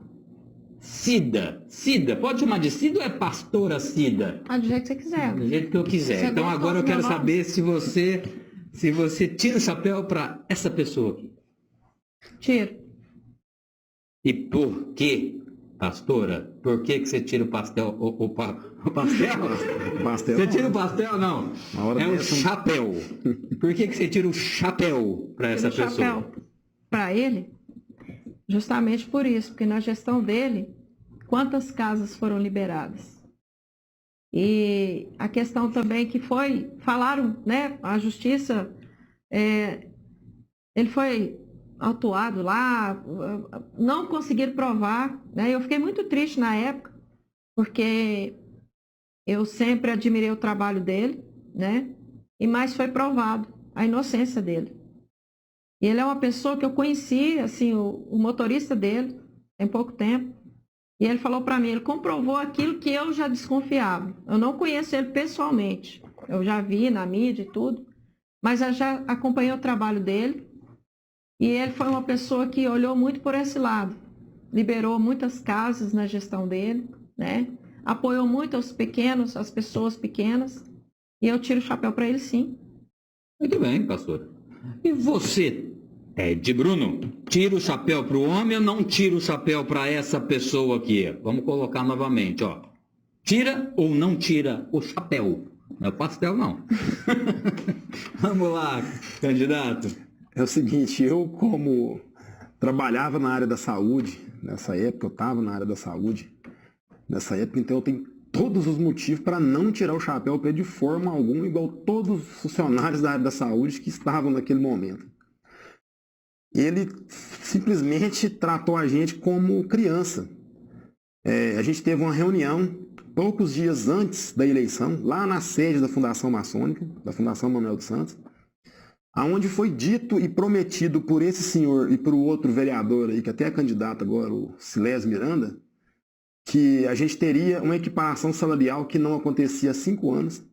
Cida. Cida, pode chamar de Cida ou é pastora Cida? Do jeito que você quiser. Do jeito que eu quiser. Então agora eu quero saber se você tira o chapéu para essa pessoa aqui. Tiro. E por quê? Pastora, por que você tira o pastel? O pastel? Pastel? Você tira o pastel? Não. É o chapéu. Por que você tira o chapéu para essa pessoa? O chapéu para ele, justamente por isso, porque na gestão dele, quantas casas foram liberadas? E a questão também que falaram, né, a justiça, ele foi autuado lá, não conseguiram provar, né? Eu fiquei muito triste na época, porque eu sempre admirei o trabalho dele, né? E mais foi provado a inocência dele. E ele é uma pessoa que eu conheci, assim, o motorista dele, tem pouco tempo, e ele falou para mim, ele comprovou aquilo que eu já desconfiava. Eu não conheço ele pessoalmente, eu já vi na mídia e tudo, mas eu já acompanhei o trabalho dele. E ele foi uma pessoa que olhou muito por esse lado. Liberou muitas casas na gestão dele, né? Apoiou muito os pequenos, as pessoas pequenas. E eu tiro o chapéu para ele, sim. Muito bem, pastora. E você, Ed Bruno, tira o chapéu para o homem ou não tira o chapéu para essa pessoa aqui? Vamos colocar novamente, ó. Tira ou não tira o chapéu? Não é pastel, não. Vamos lá, candidato. É o seguinte, eu como trabalhava na área da saúde, nessa época eu estava na área da saúde, nessa época, então eu tenho todos os motivos para não tirar o chapéu para ele de forma alguma, igual todos os funcionários da área da saúde que estavam naquele momento. Ele simplesmente tratou a gente como criança. A gente teve uma reunião poucos dias antes da eleição, lá na sede da Fundação Maçônica, da Fundação Manuel dos Santos, aonde foi dito e prometido por esse senhor e por outro vereador aí, que até é candidato agora, o Silésio Miranda, que a gente teria uma equiparação salarial que não acontecia há 5 anos,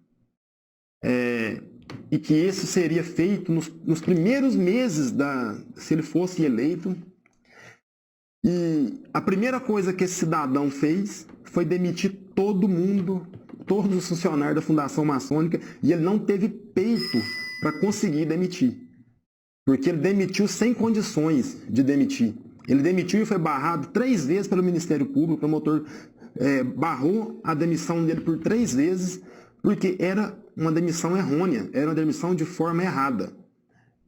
e que isso seria feito nos primeiros meses se ele fosse eleito. E a primeira coisa que esse cidadão fez foi demitir todo mundo, todos os funcionários da Fundação Maçônica, e ele não teve peito para conseguir demitir. Porque ele demitiu sem condições de demitir. Ele demitiu e foi barrado 3 vezes pelo Ministério Público, o promotor barrou a demissão dele por 3 vezes, porque era uma demissão errônea, era uma demissão de forma errada.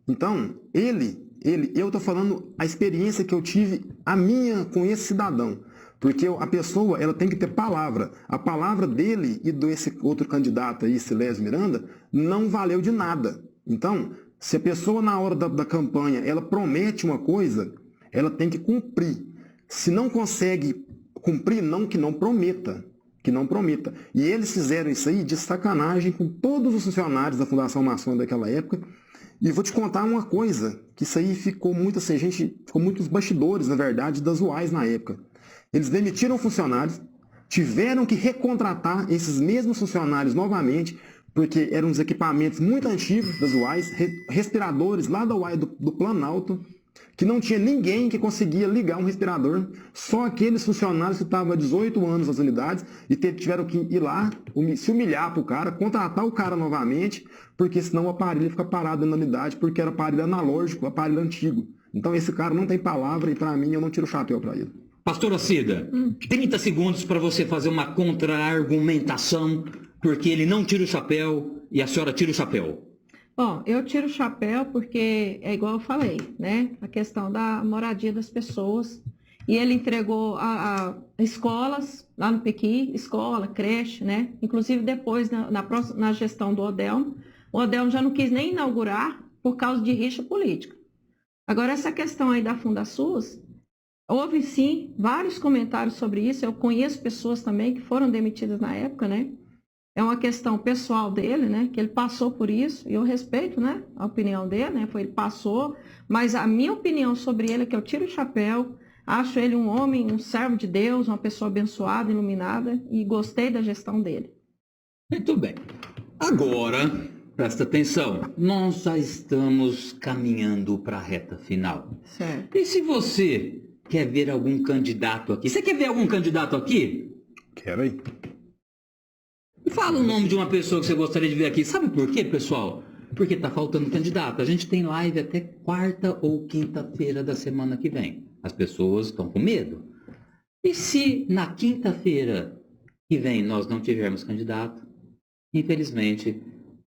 Então, eu estou falando a experiência que eu tive, a minha com esse cidadão. Porque a pessoa ela tem que ter palavra. A palavra dele e desse outro candidato aí, Silésio Miranda, não valeu de nada. Então, se a pessoa na hora da campanha ela promete uma coisa, ela tem que cumprir. Se não consegue cumprir, que não prometa. Que não prometa. E eles fizeram isso aí de sacanagem com todos os funcionários da Fundação Maçônica daquela época. E vou te contar uma coisa, que isso aí ficou muito assim, ficou muitos bastidores, na verdade, das UAIs na época. Eles demitiram funcionários, tiveram que recontratar esses mesmos funcionários novamente, porque eram os equipamentos muito antigos das UAIs, respiradores lá da UAI do Planalto, que não tinha ninguém que conseguia ligar um respirador, só aqueles funcionários que estavam há 18 anos nas unidades e tiveram que ir lá, se humilhar para o cara, contratar o cara novamente, porque senão o aparelho fica parado na unidade, porque era aparelho analógico, aparelho antigo. Então esse cara não tem palavra e para mim eu não tiro o chapéu para ele. Pastora Cida, 30 segundos para você fazer uma contra-argumentação, porque ele não tira o chapéu e a senhora tira o chapéu. Bom, eu tiro o chapéu porque é igual eu falei, né? A questão da moradia das pessoas. E ele entregou a escolas, lá no Pequi, escola, creche, né? Inclusive depois, na gestão do Odelmo, o Odelmo já não quis nem inaugurar por causa de rixa política. Agora, essa questão aí da FundaSUS, houve sim vários comentários sobre isso. Eu conheço pessoas também que foram demitidas na época, né? É uma questão pessoal dele, né? Que ele passou por isso, e eu respeito, né? A opinião dele, né? Ele passou, mas a minha opinião sobre ele é que eu tiro o chapéu, acho ele um homem, um servo de Deus, uma pessoa abençoada, iluminada, e gostei da gestão dele. Muito bem. Agora, presta atenção, nós já estamos caminhando para a reta final. Certo. E se você quer ver algum candidato aqui? Você quer ver algum candidato aqui? Quero aí. Fala o nome de uma pessoa que você gostaria de ver aqui. Sabe por quê, pessoal? Porque está faltando candidato. A gente tem live até quarta ou quinta-feira da semana que vem. As pessoas estão com medo. E se na quinta-feira que vem nós não tivermos candidato, infelizmente,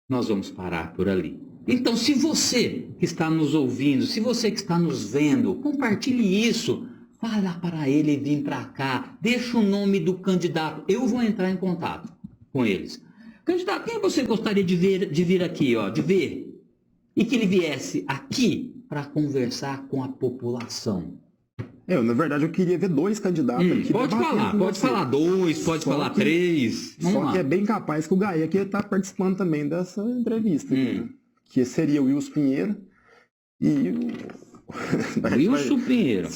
nós vamos parar por ali. Então, se você que está nos ouvindo, se você que está nos vendo, compartilhe isso. Fala para ele vir para cá. Deixa o nome do candidato. Eu vou entrar em contato com eles. Candidato, quem você gostaria de vir aqui, ó, de ver? E que ele viesse aqui para conversar com a população. Na verdade, eu queria ver 2 candidatos aqui. Pode falar 2, pode falar 3. Só que é bem capaz que o Gaia aqui está participando também dessa entrevista. Né? Que seria o Wilson Pinheiro e o... Wilson Pinheiro.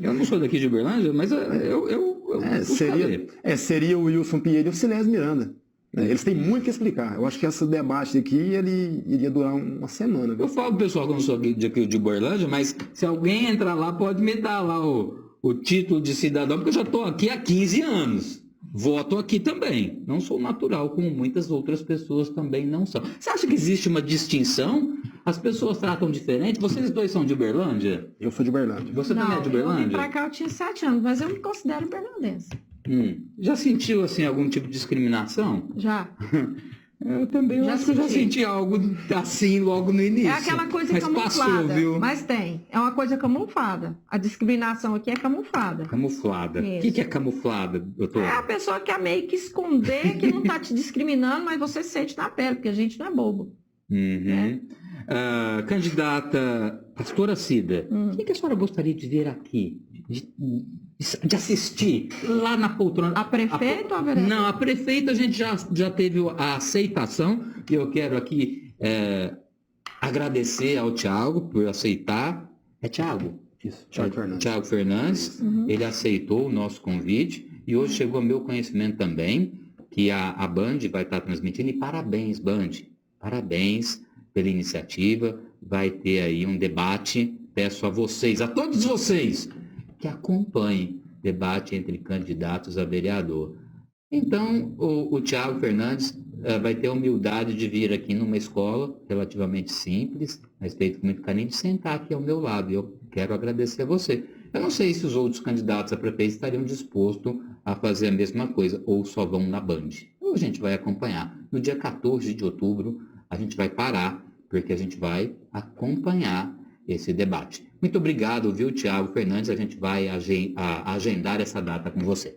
Eu não sou daqui de Uberlândia, mas seria o Wilson Pinheiro e o Silésio Miranda. Eles têm muito que explicar. Eu acho que esse debate aqui ele iria durar uma semana. Viu? Eu falo pro pessoal que eu não sou aqui de Uberlândia, mas se alguém entrar lá, pode me dar lá o título de cidadão, porque eu já estou aqui há 15 anos. voto aqui também. Não sou natural, como muitas outras pessoas também não são. Você acha que existe uma distinção? As pessoas tratam diferente? Vocês dois são de Uberlândia? Eu sou de Uberlândia. Você também é de Eu vim Uberlândia? pra cá, eu tinha 7 anos, mas eu me considero berlandense. Já sentiu, assim, algum tipo de discriminação? Já. Eu também Já acho que eu já senti. senti algo assim logo no início. É aquela coisa mas camuflada. passou, viu? Mas tem. É uma coisa camuflada. A discriminação aqui é camuflada. Camuflada. O Isso. que é camuflada, doutor? É a pessoa que quer meio que esconder que não está te discriminando, mas você sente na pele, porque a gente não é bobo. Uhum. Candidata pastora Cida, o que a senhora gostaria de ver aqui? De assistir lá na poltrona? A prefeita ou a vereadora? Não, a prefeita a gente já teve a aceitação, e eu quero aqui agradecer ao Thiago por aceitar. É Thiago? Isso, Thiago Fernandes. Thiago Fernandes, ele aceitou o nosso convite e hoje chegou ao meu conhecimento também que a Band vai estar transmitindo, e parabéns, Band, parabéns pela iniciativa, vai ter aí um debate, peço a vocês, a todos vocês, que acompanhem debate entre candidatos a vereador. Então, o Thiago Fernandes vai ter a humildade de vir aqui numa escola relativamente simples, mas feito com muito carinho, de sentar aqui ao meu lado. E eu quero agradecer a você. Eu não sei se os outros candidatos a prefeito estariam dispostos a fazer a mesma coisa, ou só vão na Band. Então, a gente vai acompanhar. No dia 14 de outubro, a gente vai parar, porque a gente vai acompanhar esse debate. Muito obrigado, viu, Thiago Fernandes? A gente vai agendar essa data com você.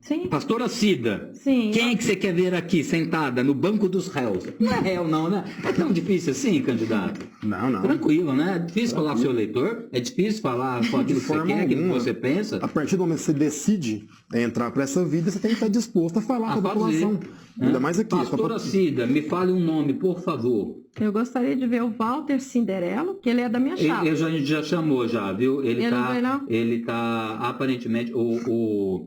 Sim. Pastora Cida, Sim. quem é que você quer ver aqui sentada no banco dos réus? Não é réu não, né? É tão difícil assim, candidato? Não. Tranquilo, né? É difícil falar pro seu eleitor? É difícil falar aquilo que você quer, aquilo que você pensa? A partir do momento que você decide entrar para essa vida, você tem que estar disposto a falar com a população. Ainda mais aqui. Pastora Cida, me fale um nome, por favor. Eu gostaria de ver o Walter Cinderello, que ele é da minha chapa. A gente já chamou já, viu? Ele não veio, não? Ele tá, aparentemente, o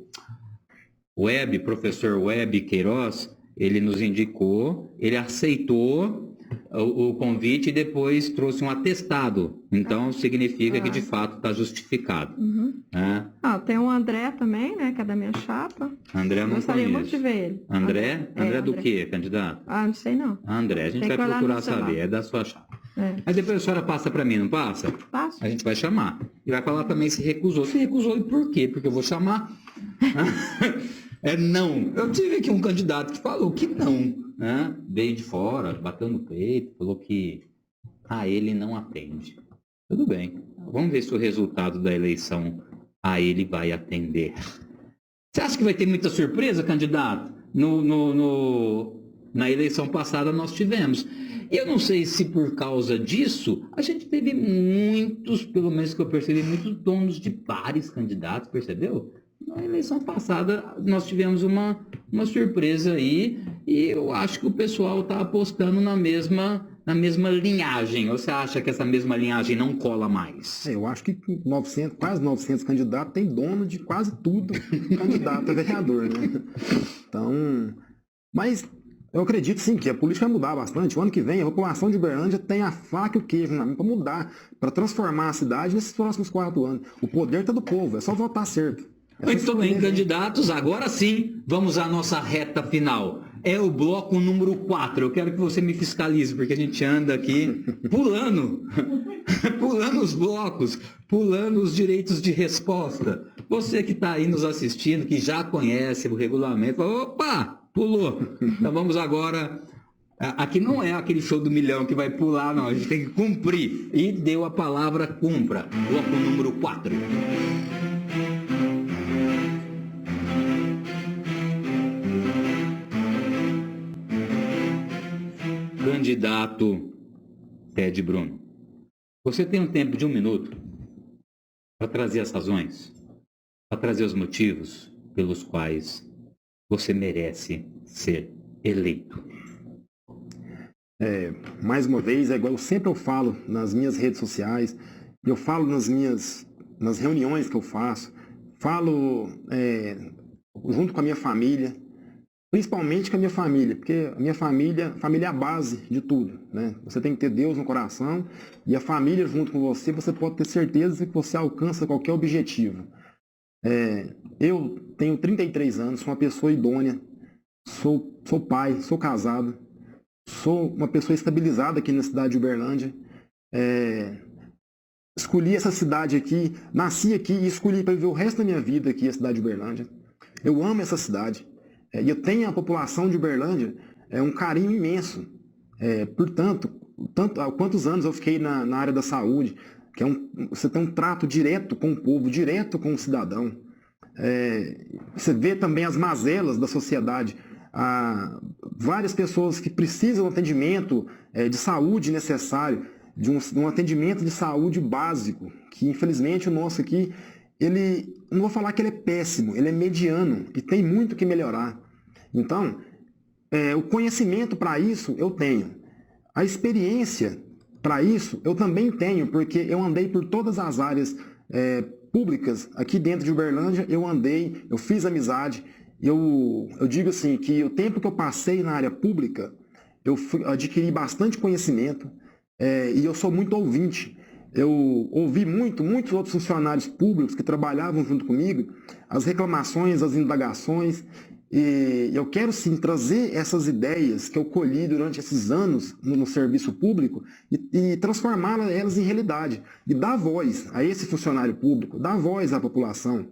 professor Web Queiroz, ele nos indicou, ele aceitou o convite e depois trouxe um atestado. Então, significa que de fato está justificado. Né? Tem o André também, né, que é da minha chapa. André eu não Gostaria conheço. muito de ver ele. André? André do quê, candidato? Não sei não. André, a gente Tem vai que olhar procurar no celular. saber, é da sua chapa. É. Aí depois a senhora passa para mim, não passa? Passo. A gente vai chamar. E vai falar também se recusou. Se recusou e por quê? Porque eu vou chamar. Não. Eu tive aqui um candidato que falou que não. Né? Veio de fora, bateu no peito, falou que ele não atende. Tudo bem. Vamos ver se o resultado da eleição a ele vai atender. Você acha que vai ter muita surpresa, candidato? Na eleição passada nós tivemos. E eu não sei se por causa disso, a gente teve muitos, pelo menos que eu percebi, muitos donos de bares candidatos, percebeu? Na eleição passada nós tivemos uma surpresa aí, e eu acho que o pessoal está apostando na mesma linhagem. Ou você acha que essa mesma linhagem não cola mais? Eu acho que quase 900 candidatos tem dono de quase tudo candidato a vereador, né? Então, mas eu acredito sim que a política vai mudar bastante. O ano que vem a população de Uberlândia tem a faca e o queijo na mão para mudar, para transformar a cidade nesses próximos 4 anos. O poder está do povo, é só votar certo. Muito bem, candidatos, agora sim, vamos à nossa reta final. É o bloco número 4. Eu quero que você me fiscalize, porque a gente anda aqui pulando os blocos, pulando os direitos de resposta. Você que está aí nos assistindo, que já conhece o regulamento, fala, opa, pulou. Então vamos agora. Aqui não é aquele show do milhão que vai pular, não. A gente tem que cumprir. E deu a palavra cumpra. Bloco número 4. Candidato Ted Bruno, você tem um tempo de 1 minuto para trazer as razões, para trazer os motivos pelos quais você merece ser eleito. Mais uma vez, é igual eu sempre falo nas minhas redes sociais, eu falo nas reuniões que eu faço, falo junto com a minha família, principalmente com a minha família, porque a minha família é a base de tudo, né? Você tem que ter Deus no coração e a família junto com você, você pode ter certeza que você alcança qualquer objetivo. Eu tenho 33 anos, sou uma pessoa idônea, sou pai, sou casado, sou uma pessoa estabilizada aqui na cidade de Uberlândia. Escolhi essa cidade aqui, nasci aqui e escolhi para viver o resto da minha vida aqui, a cidade de Uberlândia. Eu amo essa cidade. E eu tenho a população de Uberlândia um carinho imenso. Portanto, há quantos anos eu fiquei na área da saúde, que você tem um trato direto com o povo, direto com o cidadão. Você vê também as mazelas da sociedade. Há várias pessoas que precisam de atendimento de saúde necessário, de um atendimento de saúde básico, que infelizmente o nosso aqui, não vou falar que ele é péssimo, ele é mediano e tem muito que melhorar. Então, o conhecimento para isso eu tenho. A experiência para isso eu também tenho, porque eu andei por todas as áreas públicas aqui dentro de Uberlândia, eu fiz amizade. Eu digo assim, que o tempo que eu passei na área pública, eu adquiri bastante conhecimento e eu sou muito ouvinte. Eu ouvi muitos outros funcionários públicos que trabalhavam junto comigo, as reclamações, as indagações, e eu quero sim trazer essas ideias que eu colhi durante esses anos no serviço público e transformá-las em realidade, e dar voz a esse funcionário público, dar voz à população.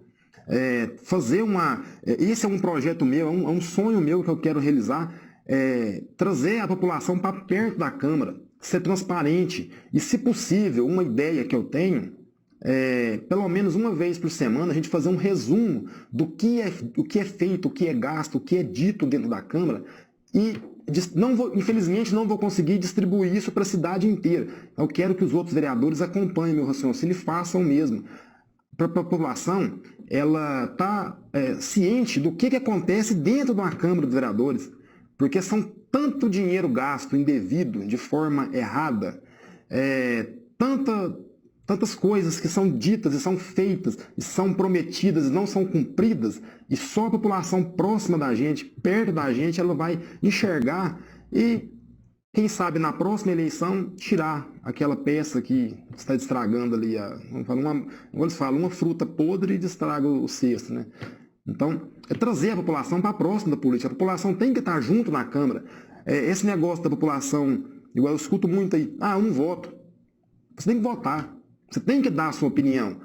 Esse é um projeto meu, é um sonho meu que eu quero realizar, trazer a população para perto da Câmara, ser transparente e, se possível, uma ideia que eu tenho, pelo menos uma vez por semana, a gente fazer um resumo do que é feito, o que é gasto, o que é dito dentro da Câmara, e infelizmente não vou conseguir distribuir isso para a cidade inteira. Eu quero que os outros vereadores acompanhem meu raciocínio e façam o mesmo. Para a população, ela está ciente do que acontece dentro de uma Câmara dos Vereadores, porque são tanto dinheiro gasto indevido, de forma errada, tantas coisas que são ditas e são feitas, e são prometidas e não são cumpridas, e só a população próxima da gente, perto da gente, ela vai enxergar e, quem sabe, na próxima eleição, tirar aquela peça que está estragando ali, eles falam, uma fruta podre e estraga o cesto, né? Então, trazer a população para próxima da política. A população tem que estar junto na Câmara. Esse negócio da população, igual eu escuto muito aí, eu não voto. Você tem que votar. Você tem que dar a sua opinião.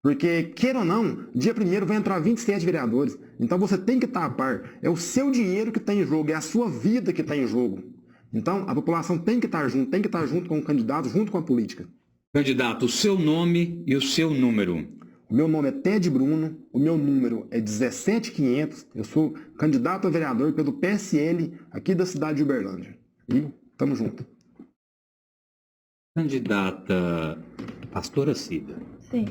Porque, queira ou não, dia 1º vai entrar 27 vereadores. Então você tem que estar a par. É o seu dinheiro que está em jogo, é a sua vida que está em jogo. Então, a população tem que estar junto com o candidato, junto com a política. Candidato, o seu nome e o seu número. O meu nome é Ted Bruno, o meu número é 17500, eu sou candidato a vereador pelo PSL aqui da cidade de Uberlândia. E tamo junto. Candidata Pastora Cida. Sim.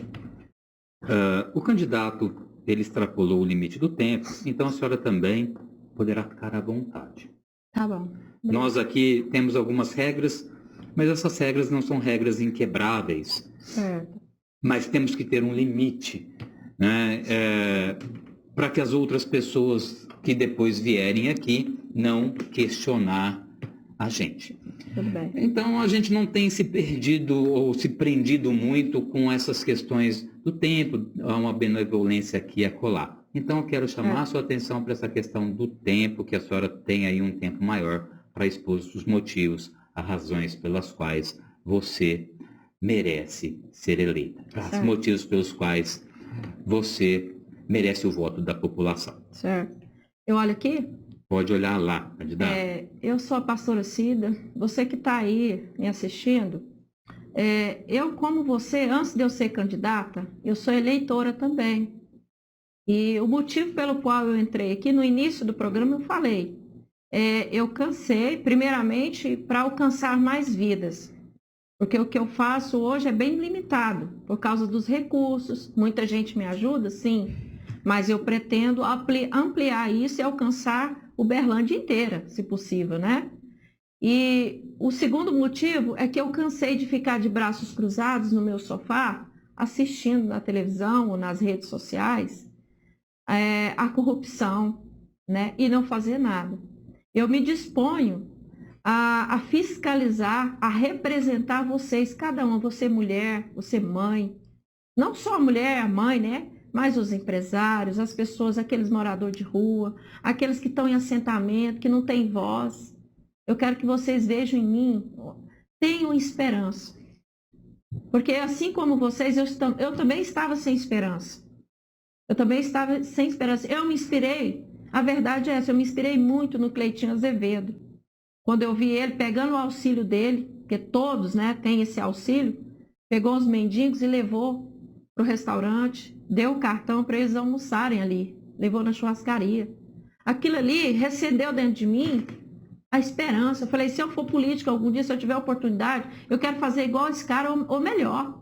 O candidato, ele extrapolou o limite do tempo, então a senhora também poderá ficar à vontade. Tá bom. Nós aqui temos algumas regras, mas essas regras não são regras inquebráveis. Certo. Mas temos que ter um limite, né, para que as outras pessoas que depois vierem aqui não questionar a gente. Tudo bem. Então a gente não tem se perdido ou se prendido muito com essas questões do tempo, há uma benevolência aqui e acolá. Então eu quero chamar a sua atenção para essa questão do tempo, que a senhora tem aí um tempo maior para expor os motivos, as razões pelas quais você merece ser eleita, os motivos pelos quais você merece o voto da população. Certo. Eu olho aqui? Pode olhar lá, candidato. Eu sou a pastora Cida, você que está aí me assistindo, eu, como você, antes de eu ser candidata, eu sou eleitora também. E o motivo pelo qual eu entrei aqui, no início do programa eu falei, eu cansei, primeiramente, para alcançar mais vidas. Porque o que eu faço hoje é bem limitado, por causa dos recursos. Muita gente me ajuda, sim, mas eu pretendo ampliar isso e alcançar Uberlândia inteira, se possível, né? E o segundo motivo é que eu cansei de ficar de braços cruzados no meu sofá, assistindo na televisão ou nas redes sociais, a corrupção, né? E não fazer nada. Eu me disponho a fiscalizar, a representar vocês, cada uma, você mulher, você mãe, não só a mulher, a mãe, né? mas os empresários, as pessoas, aqueles moradores de rua, aqueles que estão em assentamento, que não têm voz. Eu quero que vocês vejam em mim, tenham esperança. Porque assim como vocês, eu também estava sem esperança. Eu também estava sem esperança. Eu me inspirei, a verdade é essa, eu me inspirei muito no Cleitinho Azevedo. Quando eu vi ele pegando o auxílio dele, porque todos, né, têm esse auxílio, pegou os mendigos e levou para o restaurante, deu o cartão para eles almoçarem ali, levou na churrascaria. Aquilo ali recendeu dentro de mim a esperança. Eu falei, se eu for política algum dia, se eu tiver oportunidade, eu quero fazer igual esse cara ou melhor.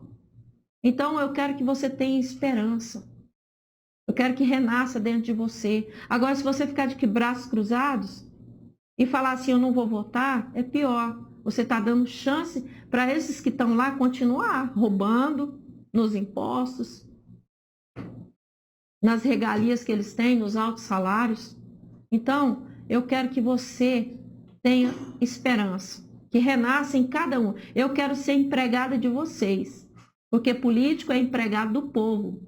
Então eu quero que você tenha esperança. Eu quero que renasça dentro de você. Agora, se você ficar de braços cruzados e falar assim, eu não vou votar, é pior. Você está dando chance para esses que estão lá continuar roubando nos impostos, nas regalias que eles têm, nos altos salários. Então, eu quero que você tenha esperança, que renasça em cada um. Eu quero ser empregada de vocês, porque político é empregado do povo.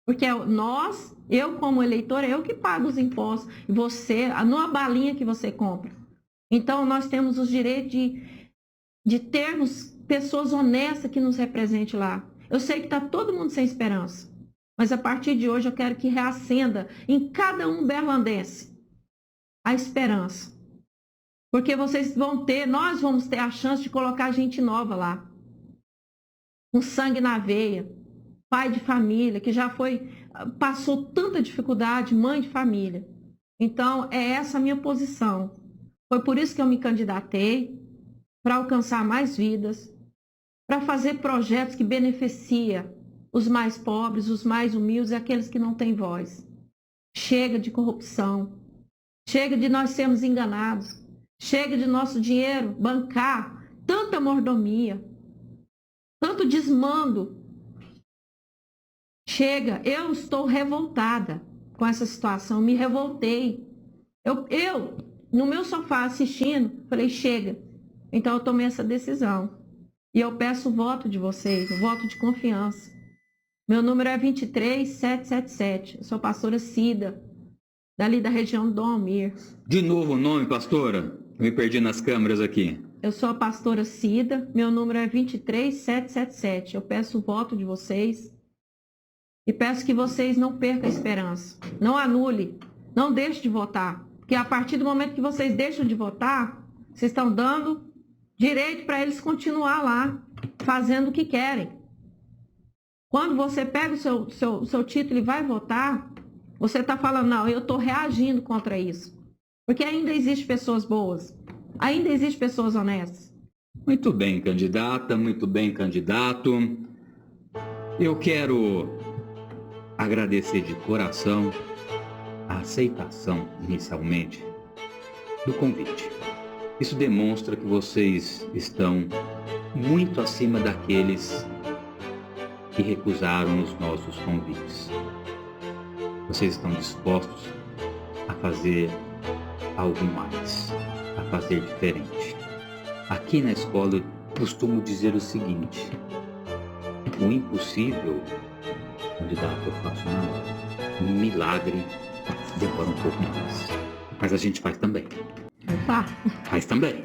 Porque nós, eu como eleitor, eu que pago os impostos, e você, numa balinha que você compra. Então, nós temos os direitos de termos pessoas honestas que nos representem lá. Eu sei que está todo mundo sem esperança, mas a partir de hoje eu quero que reacenda em cada um berlandense a esperança. Porque nós vamos ter a chance de colocar gente nova lá, com sangue na veia, pai de família, que já passou tanta dificuldade, mãe de família. Então, é essa a minha posição. Foi por isso que eu me candidatei, para alcançar mais vidas, para fazer projetos que beneficiam os mais pobres, os mais humildes e aqueles que não têm voz. Chega de corrupção, chega de nós sermos enganados, chega de nosso dinheiro bancar tanta mordomia, tanto desmando. Chega, eu estou revoltada com essa situação, me revoltei. Eu no meu sofá assistindo, falei, chega. Então eu tomei essa decisão. E eu peço o voto de vocês, o voto de confiança. Meu número é 23777. Eu sou pastora Cida, dali da região do Dom Almir. De novo o nome, pastora? Eu me perdi nas câmeras aqui. Eu sou a pastora Cida, meu número é 23777. Eu peço o voto de vocês e peço que vocês não percam a esperança. Não anule, não deixe de votar. Porque a partir do momento que vocês deixam de votar, vocês estão dando direito para eles continuar lá, fazendo o que querem. Quando você pega o seu título e vai votar, você está falando, não, eu estou reagindo contra isso. Porque ainda existem pessoas boas, ainda existem pessoas honestas. Muito bem, candidata, muito bem, candidato. Eu quero agradecer de coração a aceitação, inicialmente, do convite. Isso demonstra que vocês estão muito acima daqueles que recusaram os nossos convites. Vocês estão dispostos a fazer algo mais, a fazer diferente. Aqui na escola eu costumo dizer o seguinte: o impossível, candidato, eu faço na hora. Um milagre demora um pouco mais. Mas a gente faz também. Opa. Faz também.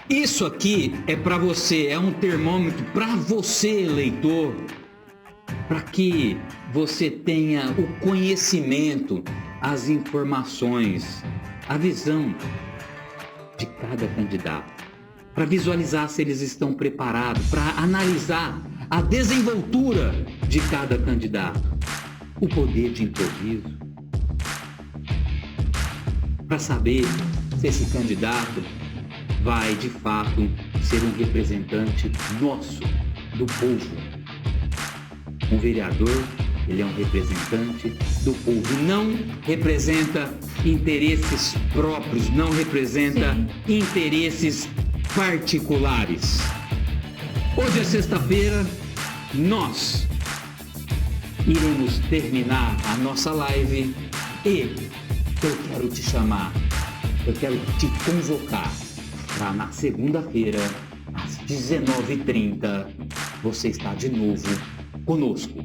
Isso aqui é para você, é um termômetro para você, eleitor, para que você tenha o conhecimento, as informações, a visão de cada candidato, para visualizar se eles estão preparados, para analisar a desenvoltura de cada candidato, o poder de improviso, para saber se esse candidato vai de fato ser um representante nosso, do povo. Um vereador, ele é um representante do povo, não representa interesses próprios, não representa interesses particulares. Hoje é sexta-feira, nós iremos terminar a nossa live e eu quero te chamar, eu quero te convocar para na segunda-feira, às 19h30, você está de novo conosco.